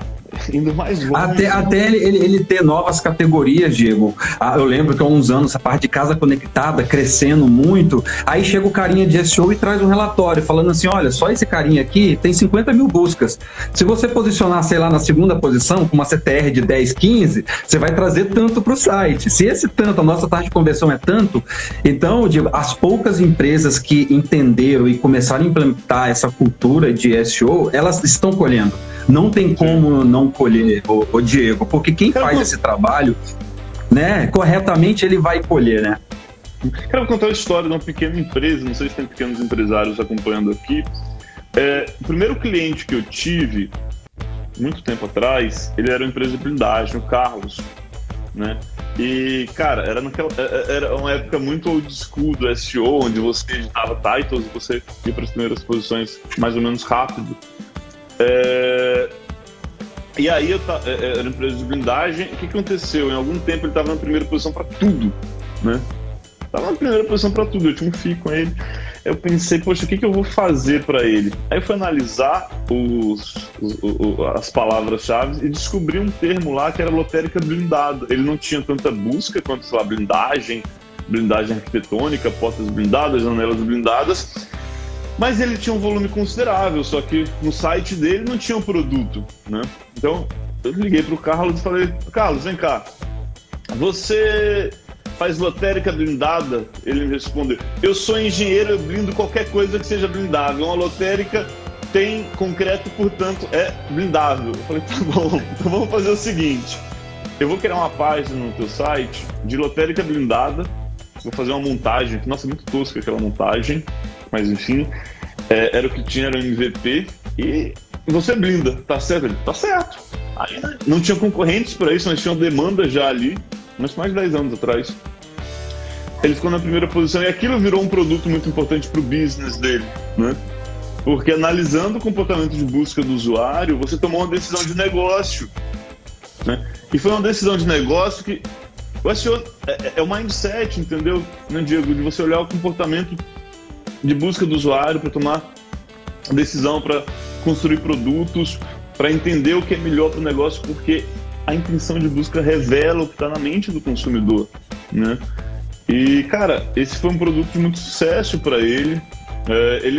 indo mais longe. Até ele ter novas categorias, Diego. Eu lembro que há uns anos, essa parte de casa conectada crescendo muito, aí chega o carinha de SEO e traz um relatório falando assim, olha, só esse carinha aqui tem 50 mil buscas. Se você posicionar, sei lá, na segunda posição, com uma CTR de 10, 15, você vai trazer tanto para o site. Se esse tanto, a nossa taxa de conversão é tanto, então, Diego, as poucas empresas que entenderam e começaram a implementar essa cultura de SEO, elas estão colhendo. Não tem como não colher, o Diego, porque quem faz esse trabalho, né, corretamente, ele vai colher, né? Quero contar a história de uma pequena empresa, não sei se tem pequenos empresários acompanhando aqui. O primeiro cliente que eu tive, muito tempo atrás, ele era uma empresa de blindagem, o Carlos, né? E, cara, era uma época muito old school do SEO, onde você editava titles e você ia para as primeiras posições mais ou menos rápido. E aí era uma empresa de blindagem. O que aconteceu? Em algum tempo ele estava na primeira posição para tudo, né? Estava na primeira posição para tudo. Eu tinha um FII com ele. Eu pensei, poxa, o que eu vou fazer para ele? Aí eu fui analisar as palavras-chave e descobri um termo lá que era lotérica blindada. Ele não tinha tanta busca quanto, sei lá, blindagem arquitetônica, portas blindadas, janelas blindadas. Mas ele tinha um volume considerável, só que no site dele não tinha um produto, né? Então, eu liguei para o Carlos e falei, Carlos, vem cá, você faz lotérica blindada? Ele me respondeu, eu sou engenheiro, eu blindo qualquer coisa que seja blindável. Uma lotérica tem concreto, portanto, é blindável. Eu falei, tá bom, então vamos fazer o seguinte, eu vou criar uma página no teu site de lotérica blindada, vou fazer uma montagem, nossa, muito tosca aquela montagem, mas enfim, era o que tinha, era o MVP, e você blinda, tá certo? Ele, tá certo. Aí não tinha concorrentes para isso, mas tinha uma demanda já ali, mas mais de 10 anos atrás. Ele ficou na primeira posição e aquilo virou um produto muito importante para o business dele, né? Porque analisando o comportamento de busca do usuário, você tomou uma decisão de negócio, né? E foi uma decisão de negócio que o SEO é o mindset, entendeu, né, Diego? De você olhar o comportamento de busca do usuário para tomar decisão, para construir produtos, para entender o que é melhor para o negócio, porque a intenção de busca revela o que está na mente do consumidor, né? E, cara, esse foi um produto de muito sucesso para ele.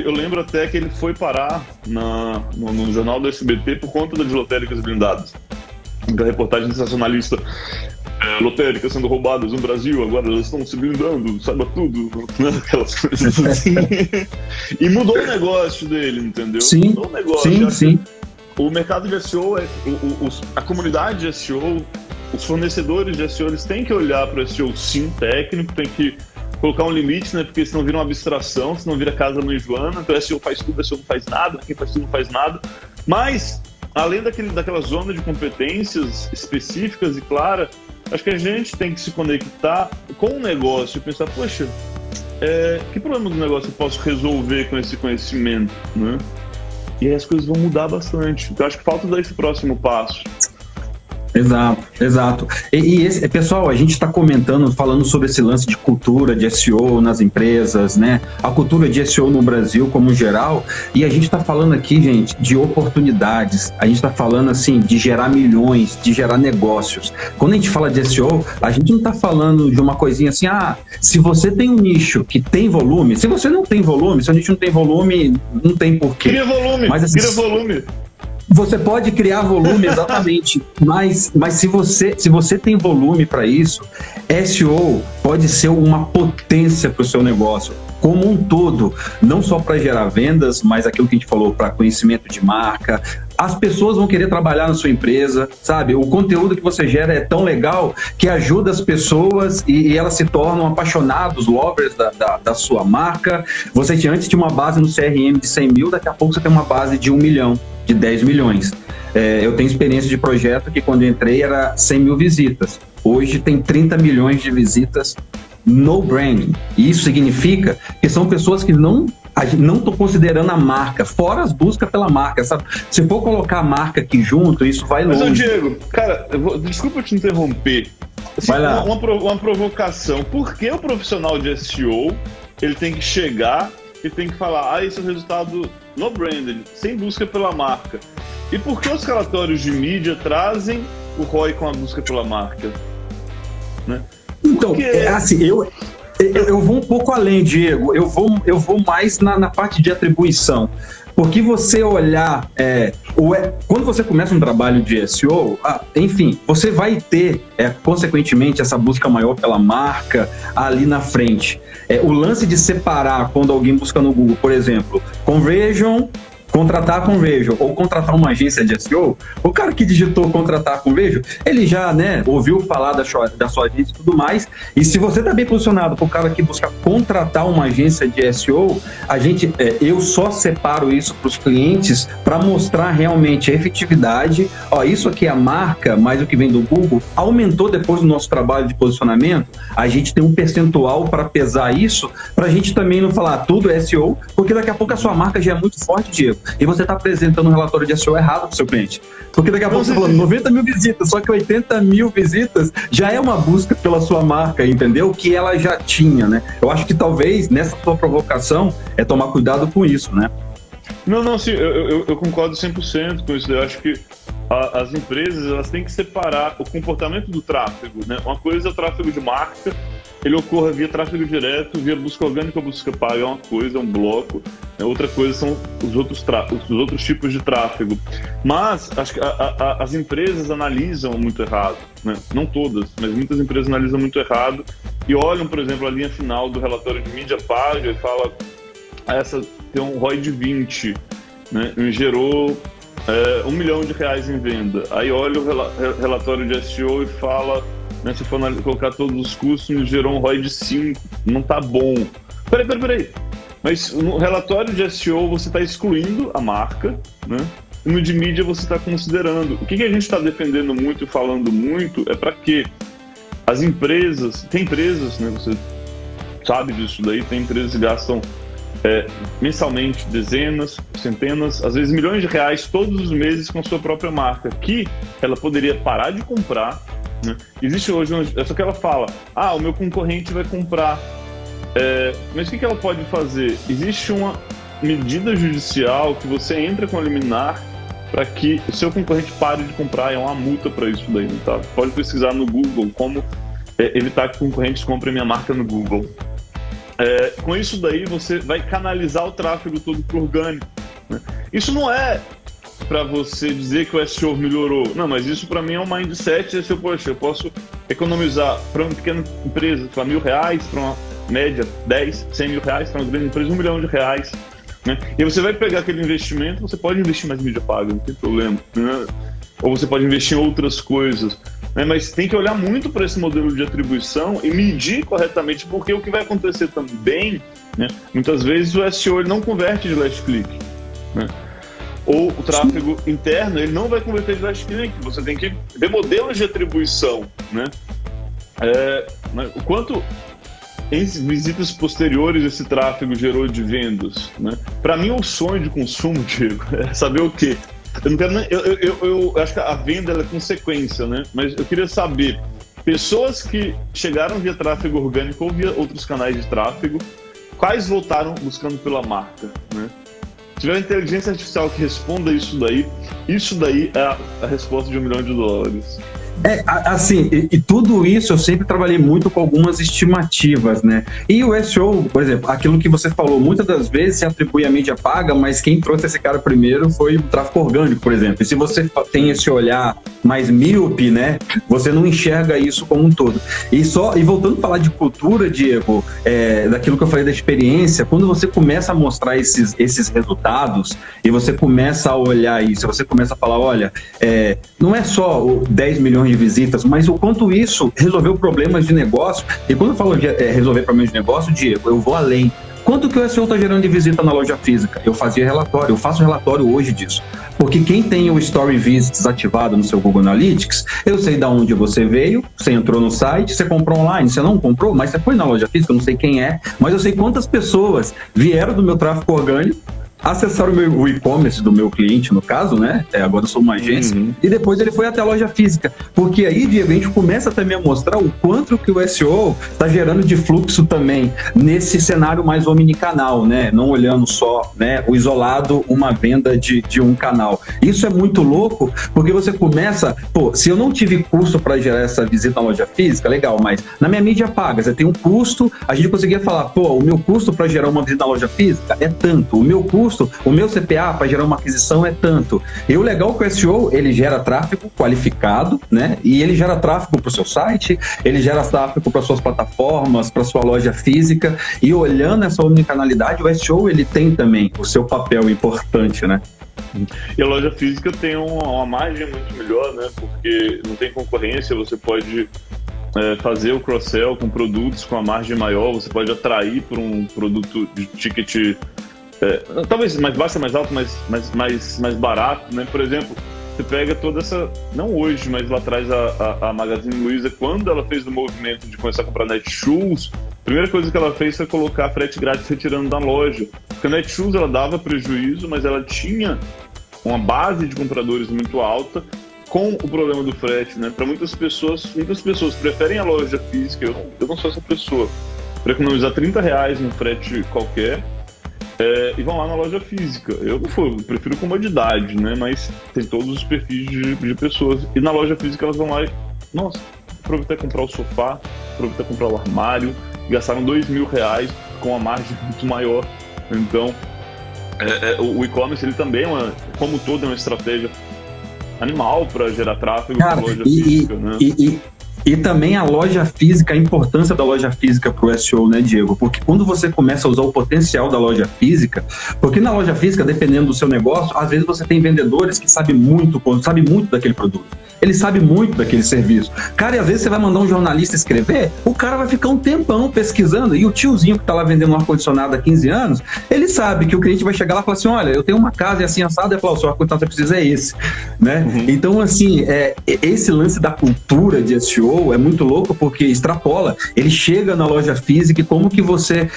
Eu lembro até que ele foi parar no jornal do SBT por conta das lotéricas blindadas. Da reportagem sensacionalista. Lotéricas sendo roubadas no Brasil, agora elas estão se blindando, saiba tudo, né? Aquelas coisas assim. E mudou o negócio dele, entendeu? Sim, mudou o negócio. Sim. O mercado de SEO, a comunidade de SEO, os fornecedores de SEO, eles têm que olhar para o SEO sim técnico, tem que colocar um limite, né? Porque senão vira uma abstração, senão vira casa no Ivana, então o SEO faz tudo, o SEO não faz nada, quem faz tudo não faz nada. Mas, além daquela zona de competências específicas e claras, acho que a gente tem que se conectar com o negócio e pensar, poxa, que problema do negócio eu posso resolver com esse conhecimento, né? E aí as coisas vão mudar bastante. Então acho que falta dar esse próximo passo. Exato. Pessoal, a gente está comentando, falando sobre esse lance de cultura de SEO nas empresas, né? A cultura de SEO no Brasil como geral, e a gente está falando aqui, gente, de oportunidades, a gente está falando assim de gerar milhões, de gerar negócios. Quando a gente fala de SEO, a gente não está falando de uma coisinha assim, se você tem um nicho que tem volume, se você não tem volume, se o nicho não tem volume, não tem porquê. Cria volume, mas, assim, cria volume. Você pode criar volume, exatamente, mas se você tem volume para isso, SEO pode ser uma potência para o seu negócio como um todo, não só para gerar vendas, mas aquilo que a gente falou, para conhecimento de marca. As pessoas vão querer trabalhar na sua empresa, sabe? O conteúdo que você gera é tão legal que ajuda as pessoas e elas se tornam apaixonados, lovers da sua marca. Você antes tinha uma base no CRM de 100 mil, daqui a pouco você tem uma base de 1 milhão, de 10 milhões. Eu tenho experiência de projeto que quando eu entrei era 100 mil visitas. Hoje tem 30 milhões de visitas no branding. E isso significa que são pessoas que não não estou considerando a marca, fora as buscas pela marca, sabe? Se for colocar a marca aqui junto, isso vai longe. Mas, Diego, cara, desculpa te interromper. Assim, Vai lá. Uma provocação. Por que o profissional de SEO ele tem que chegar e tem que falar, esse é o resultado no branded, sem busca pela marca? E por que os relatórios de mídia trazem o ROI com a busca pela marca? Né? Então, assim, eu vou um pouco além, Diego. Eu vou mais na parte de atribuição. Porque você olhar... quando você começa um trabalho de SEO, enfim, você vai ter, consequentemente, essa busca maior pela marca ali na frente. O lance de separar quando alguém busca no Google, por exemplo, conversion... contratar a Conversion ou contratar uma agência de SEO, o cara que digitou contratar a Conversion, ele já, ouviu falar da sua agência e tudo mais, e se você está bem posicionado para o cara que busca contratar uma agência de SEO, eu só separo isso para os clientes para mostrar realmente a efetividade. Isso aqui é a marca, mas o que vem do Google aumentou depois do nosso trabalho de posicionamento, a gente tem um percentual para pesar isso, para a gente também não falar tudo é SEO, porque daqui a pouco a sua marca já é muito forte, Diego, e você está apresentando um relatório de SEO errado para o seu cliente. Porque daqui a pouco você está falando 90 mil visitas, só que 80 mil visitas já é uma busca pela sua marca, entendeu? Que ela já tinha, né? Eu acho que talvez nessa sua provocação é tomar cuidado com isso, né? Não, sim, eu concordo 100% com isso. Eu acho que as empresas elas têm que separar o comportamento do tráfego, né? Uma coisa é o tráfego de marca, ele ocorre via tráfego direto, via busca orgânica ou busca paga, é uma coisa, é um bloco. Outra coisa são os outros tipos de tráfego. Mas acho que as empresas analisam muito errado, né? Não todas, mas muitas empresas analisam muito errado e olham, por exemplo, a linha final do relatório de mídia paga e fala essa tem um ROI de 20, né? Me gerou R$1 milhão em venda. Aí olha o relatório de SEO e fala, né, se for colocar todos os custos, me gerou um ROI de 5, não tá bom. Peraí. Mas no relatório de SEO você está excluindo a marca, né? E no de mídia você está considerando. O que a gente está defendendo muito e falando muito é para que as empresas... Tem empresas, né? Você sabe disso daí, tem empresas que gastam mensalmente dezenas, centenas, às vezes milhões de reais todos os meses com a sua própria marca, que ela poderia parar de comprar, né? Existe hoje, só que ela fala, o meu concorrente vai comprar. Mas o que ela pode fazer? Existe uma medida judicial que você entra com a liminar para que o seu concorrente pare de comprar, é uma multa para isso daí, tá? Pode pesquisar no Google como evitar que concorrentes comprem minha marca no Google. Com isso daí você vai canalizar o tráfego todo para o orgânico, né? Isso não é para você dizer que o SEO melhorou, não, mas isso para mim é um mindset. Eu posso economizar para uma pequena empresa para R$1.000, para uma média 10, 100 mil reais, para uma grande empresa R$1 milhão, né? E você vai pegar aquele investimento, você pode investir mais em mídia paga, não tem problema, né? Ou você pode investir em outras coisas, né? Mas tem que olhar muito para esse modelo de atribuição e medir corretamente, porque o que vai acontecer também, né? Muitas vezes o SEO ele não converte de last click, né? Ou o tráfego interno ele não vai converter de last click, você tem que ver modelos de atribuição, né? O quanto em visitas posteriores esse tráfego gerou de vendas, né? Para mim o sonho de consumo, Diego, é saber o quê? Eu não quero nem, eu acho que a venda ela é consequência, né? Mas eu queria saber, pessoas que chegaram via tráfego orgânico ou via outros canais de tráfego, quais voltaram buscando pela marca, né? Se tiver inteligência artificial que responda isso daí é a resposta de $1 milhão. Assim, e tudo isso eu sempre trabalhei muito com algumas estimativas, né? E o SEO, por exemplo, aquilo que você falou, muitas das vezes se atribui a mídia paga, mas quem trouxe esse cara primeiro foi o tráfego orgânico, por exemplo. E se você tem esse olhar mais míope, né? Você não enxerga isso como um todo. E voltando a falar de cultura, Diego, daquilo que eu falei da experiência, quando você começa a mostrar esses resultados e você começa a olhar isso, você começa a falar, olha, não é só 10 milhões de visitas, mas o quanto isso resolveu problemas de negócio. E quando eu falo de resolver problemas de negócio, Diego, eu vou além. quanto que o SEO está gerando de visita na loja física? Eu fazia relatório, eu faço relatório hoje disso. Porque quem tem o Story Visits ativado no seu Google Analytics, eu sei de onde você veio, você entrou no site, você comprou online, você não comprou, mas você foi na loja física, eu não sei quem é, mas eu sei quantas pessoas vieram do meu tráfego orgânico, acessaram o e-commerce do meu cliente, no caso, né? Agora eu sou uma agência. E depois ele foi até a loja física. Porque aí, Diego, a gente começa também a mostrar o quanto que o SEO está gerando de fluxo também nesse cenário mais omnicanal, né? Não olhando só, né, o isolado, uma venda de um canal. Isso é muito louco, porque você começa... Pô, se eu não tive custo para gerar essa visita na loja física, legal, mas na minha mídia paga, você tem um custo, a gente conseguia falar, pô, o meu custo para gerar uma visita na loja física é tanto, o meu custo, o meu CPA para gerar uma aquisição é tanto. E o legal é que o SEO, ele gera tráfego qualificado, né? E ele gera tráfego para o seu site, ele gera tráfego para suas plataformas, para sua loja física. E olhando essa omnicanalidade, o SEO, ele tem também o seu papel importante, né? E a loja física tem uma margem muito melhor, né? Porque não tem concorrência, você pode fazer o cross-sell com produtos com a margem maior, você pode atrair para um produto de ticket talvez mais baixo, mais alto, mais barato, né? Por exemplo, você pega toda essa, não hoje, mas lá atrás a Magazine Luiza, quando ela fez o movimento de começar a comprar Netshoes, a primeira coisa que ela fez foi colocar frete grátis retirando da loja. Porque a Netshoes, ela dava prejuízo, mas ela tinha uma base de compradores muito alta, com o problema do frete, né? Para muitas pessoas preferem a loja física. Eu não sou essa pessoa. Para economizar R$30 num frete qualquer, e vão lá na loja física. Eu prefiro comodidade, né? Mas tem todos os perfis de pessoas. E na loja física elas vão lá e, nossa, aproveitar comprar o sofá, aproveitar comprar o armário, gastaram R$2.000 com a margem muito maior. Então, o e-commerce, ele também como todo, é uma estratégia animal para gerar tráfego na loja física, né? E também a loja física, a importância da loja física para o SEO, né, Diego? Porque quando você começa a usar o potencial da loja física, porque na loja física, dependendo do seu negócio, às vezes você tem vendedores que sabem muito daquele produto. Ele sabe muito daquele serviço. Cara, e às vezes você vai mandar um jornalista escrever, o cara vai ficar um tempão pesquisando, e o tiozinho que tá lá vendendo um ar-condicionado há 15 anos, ele sabe que o cliente vai chegar lá e falar assim, olha, eu tenho uma casa e assim assado, e falar, o seu ar-condicionado que você precisa é esse, né? Então, assim, esse lance da cultura de SEO é muito louco, porque extrapola, ele chega na loja física e como que você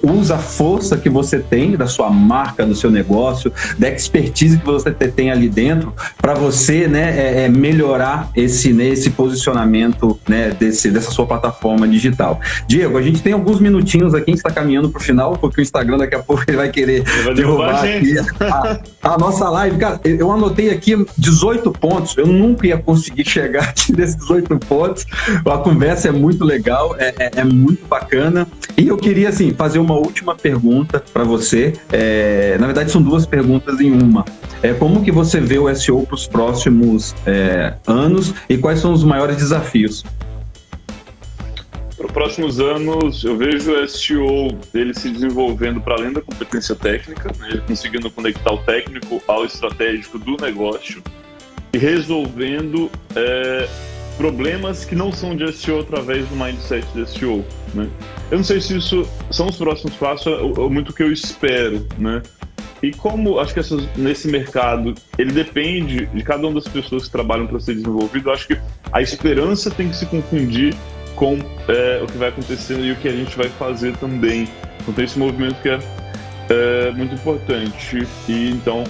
usa a força que você tem da sua marca, do seu negócio, da expertise que você tem ali dentro, para você, né, melhorar esse posicionamento, né, dessa sua plataforma digital. Diego, a gente tem alguns minutinhos aqui, a gente está caminhando para o final, porque o Instagram daqui a pouco ele vai querer derrubar aqui a nossa live. Cara, eu anotei aqui 18 pontos, eu nunca ia conseguir chegar aqui nesses 18 pontos, a conversa é muito legal, é muito bacana, e eu queria, assim, fazer uma última pergunta para você, na verdade são duas perguntas em uma. Como que você vê o SEO para os próximos anos e quais são os maiores desafios? Para os próximos anos, eu vejo o SEO dele se desenvolvendo para além da competência técnica, né, ele conseguindo conectar o técnico ao estratégico do negócio e resolvendo problemas que não são de SEO através do mindset de SEO, né? Eu não sei se isso são os próximos passos, ou muito o que eu espero, né? E como acho que nesse mercado ele depende de cada uma das pessoas que trabalham para ser desenvolvido, eu acho que a esperança tem que se confundir com o que vai acontecer e o que a gente vai fazer também. Então tem esse movimento que é muito importante. E então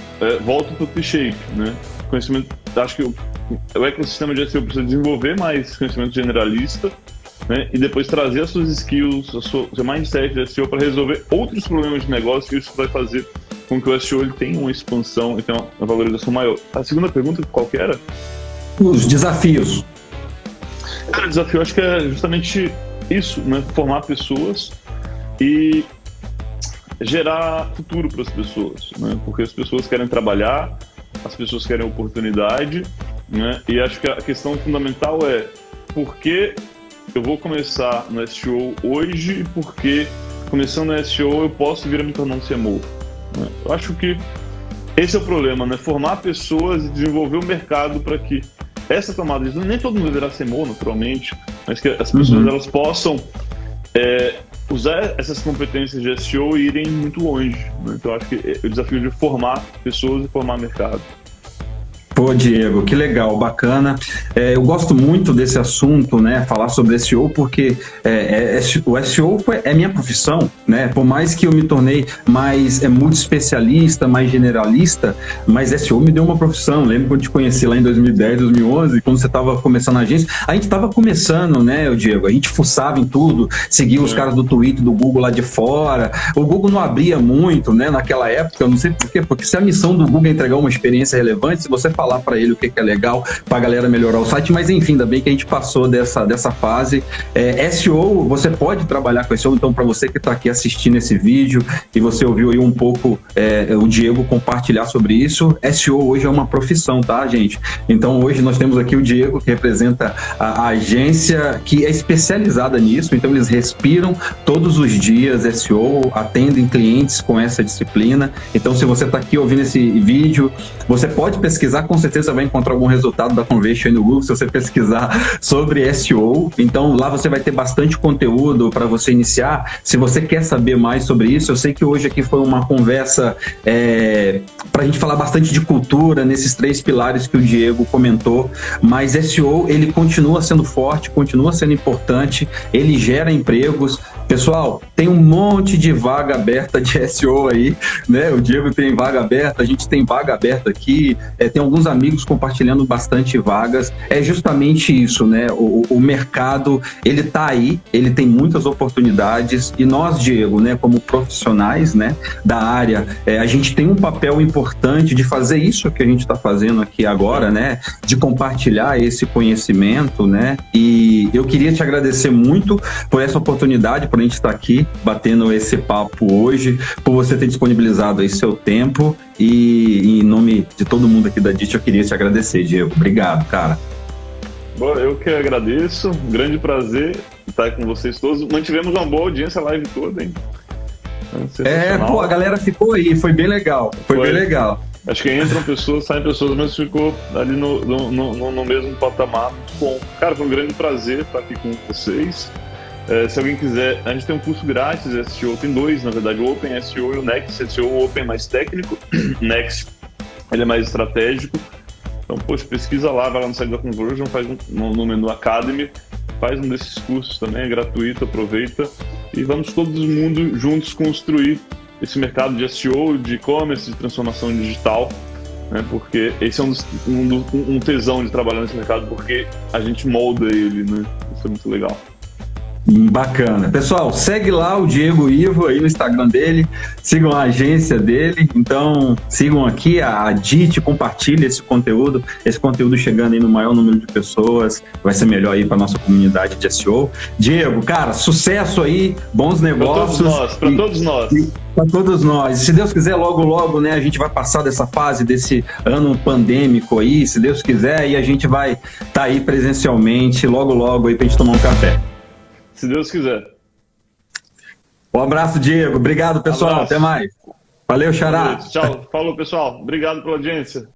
volto para o T-Shape, né? Conhecimento, acho que o ecossistema de SEO precisa desenvolver mais conhecimento generalista, né? E depois trazer as suas skills, o seu mindset de SEO para resolver outros problemas de negócio, e isso vai fazer com que o SEO ele tenha uma expansão e tenha uma valorização maior. A segunda pergunta, qual que era? Os desafios. Cara, o desafio acho que é justamente isso, né? Formar pessoas e gerar futuro para as pessoas, né? Porque as pessoas querem trabalhar, as pessoas querem oportunidade, né? E acho que a questão fundamental é por que eu vou começar no SEO hoje, porque começando no SEO eu posso vir a me tornar um CMO, né? Eu acho que esse é o problema, né? Formar pessoas e desenvolver o mercado para que essa tomada de decisão, nem todo mundo virá CMO naturalmente, mas que as pessoas elas possam usar essas competências de SEO e irem muito longe, né? Então, eu acho que o desafio de formar pessoas e formar mercado. Pô, Diego, que legal, bacana. Eu gosto muito desse assunto, né? Falar sobre SEO, porque o SEO é minha profissão, né? Por mais que eu me tornei mais muito especialista, mais generalista, mas SEO me deu uma profissão. Lembro quando eu te conheci lá em 2010, 2011, quando você estava começando a agência. A gente estava começando, né, Diego? A gente fuçava em tudo, seguia os caras do Twitter, do Google lá de fora. O Google não abria muito, né? Naquela época, eu não sei por quê, porque se a missão do Google é entregar uma experiência relevante, se você falar para ele o que é legal, para a galera melhorar o site, mas enfim, ainda bem que a gente passou dessa fase. SEO, você pode trabalhar com SEO, então para você que está aqui assistindo esse vídeo e você ouviu aí um pouco o Diego compartilhar sobre isso, SEO hoje é uma profissão, tá, gente? Então hoje nós temos aqui o Diego, que representa a agência que é especializada nisso, então eles respiram todos os dias SEO, atendem clientes com essa disciplina. Então se você está aqui ouvindo esse vídeo, você pode pesquisar, com certeza vai encontrar algum resultado da Conversion no Google se você pesquisar sobre SEO. Então lá você vai ter bastante conteúdo para você iniciar. Se você quer saber mais sobre isso, eu sei que hoje aqui foi uma conversa para a gente falar bastante de cultura nesses 3 pilares que o Diego comentou, mas SEO ele continua sendo forte, continua sendo importante, ele gera empregos. Pessoal, tem um monte de vaga aberta de SEO aí, né? O Diego tem vaga aberta, a gente tem vaga aberta aqui, tem alguns amigos compartilhando bastante vagas. É justamente isso, né? O mercado, ele tá aí, ele tem muitas oportunidades e nós, Diego, né, como profissionais, né, da área, a gente tem um papel importante de fazer isso que a gente está fazendo aqui agora, né? De compartilhar esse conhecimento, né? E eu queria te agradecer muito por essa oportunidade, por a gente estar aqui batendo esse papo hoje, por você ter disponibilizado aí seu tempo e em nome de todo mundo aqui da DIT eu queria te agradecer, Diego. Obrigado, cara. Bom, eu que agradeço, um grande prazer estar com vocês todos. Mantivemos uma boa audiência a live toda, hein? Pô, a galera ficou aí, foi bem legal, foi bem legal. Acho que entram pessoas, saem pessoas, mas ficou ali no mesmo patamar. Muito bom. Cara, foi um grande prazer estar aqui com vocês. Se alguém quiser, a gente tem um curso grátis de SEO, tem 2, na verdade, o Open SEO e o Next SEO. O Open é mais técnico, Next ele é mais estratégico. Então, poxa, pesquisa lá, vai lá no site da Conversion, faz no menu Academy, faz um desses cursos também, é gratuito, aproveita. E vamos todo mundo juntos construir esse mercado de SEO, de e-commerce, de transformação digital, né? Porque esse é um tesão de trabalhar nesse mercado, porque a gente molda ele, né? Isso é muito legal. Bacana. Pessoal, segue lá o Diego Ivo aí no Instagram dele, sigam a agência dele, então sigam aqui a DIT, compartilhe esse conteúdo chegando aí no maior número de pessoas, vai ser melhor aí para nossa comunidade de SEO. Diego, cara, sucesso aí, bons negócios. Para todos nós. Para todos nós. Se Deus quiser, logo, né, a gente vai passar dessa fase, desse ano pandêmico aí, se Deus quiser, e a gente vai estar aí presencialmente, logo aí pra gente tomar um café. Se Deus quiser. Um abraço, Diego. Obrigado, pessoal. Abraço. Até mais. Valeu, Xará. Tchau. Falou, pessoal. Obrigado pela audiência.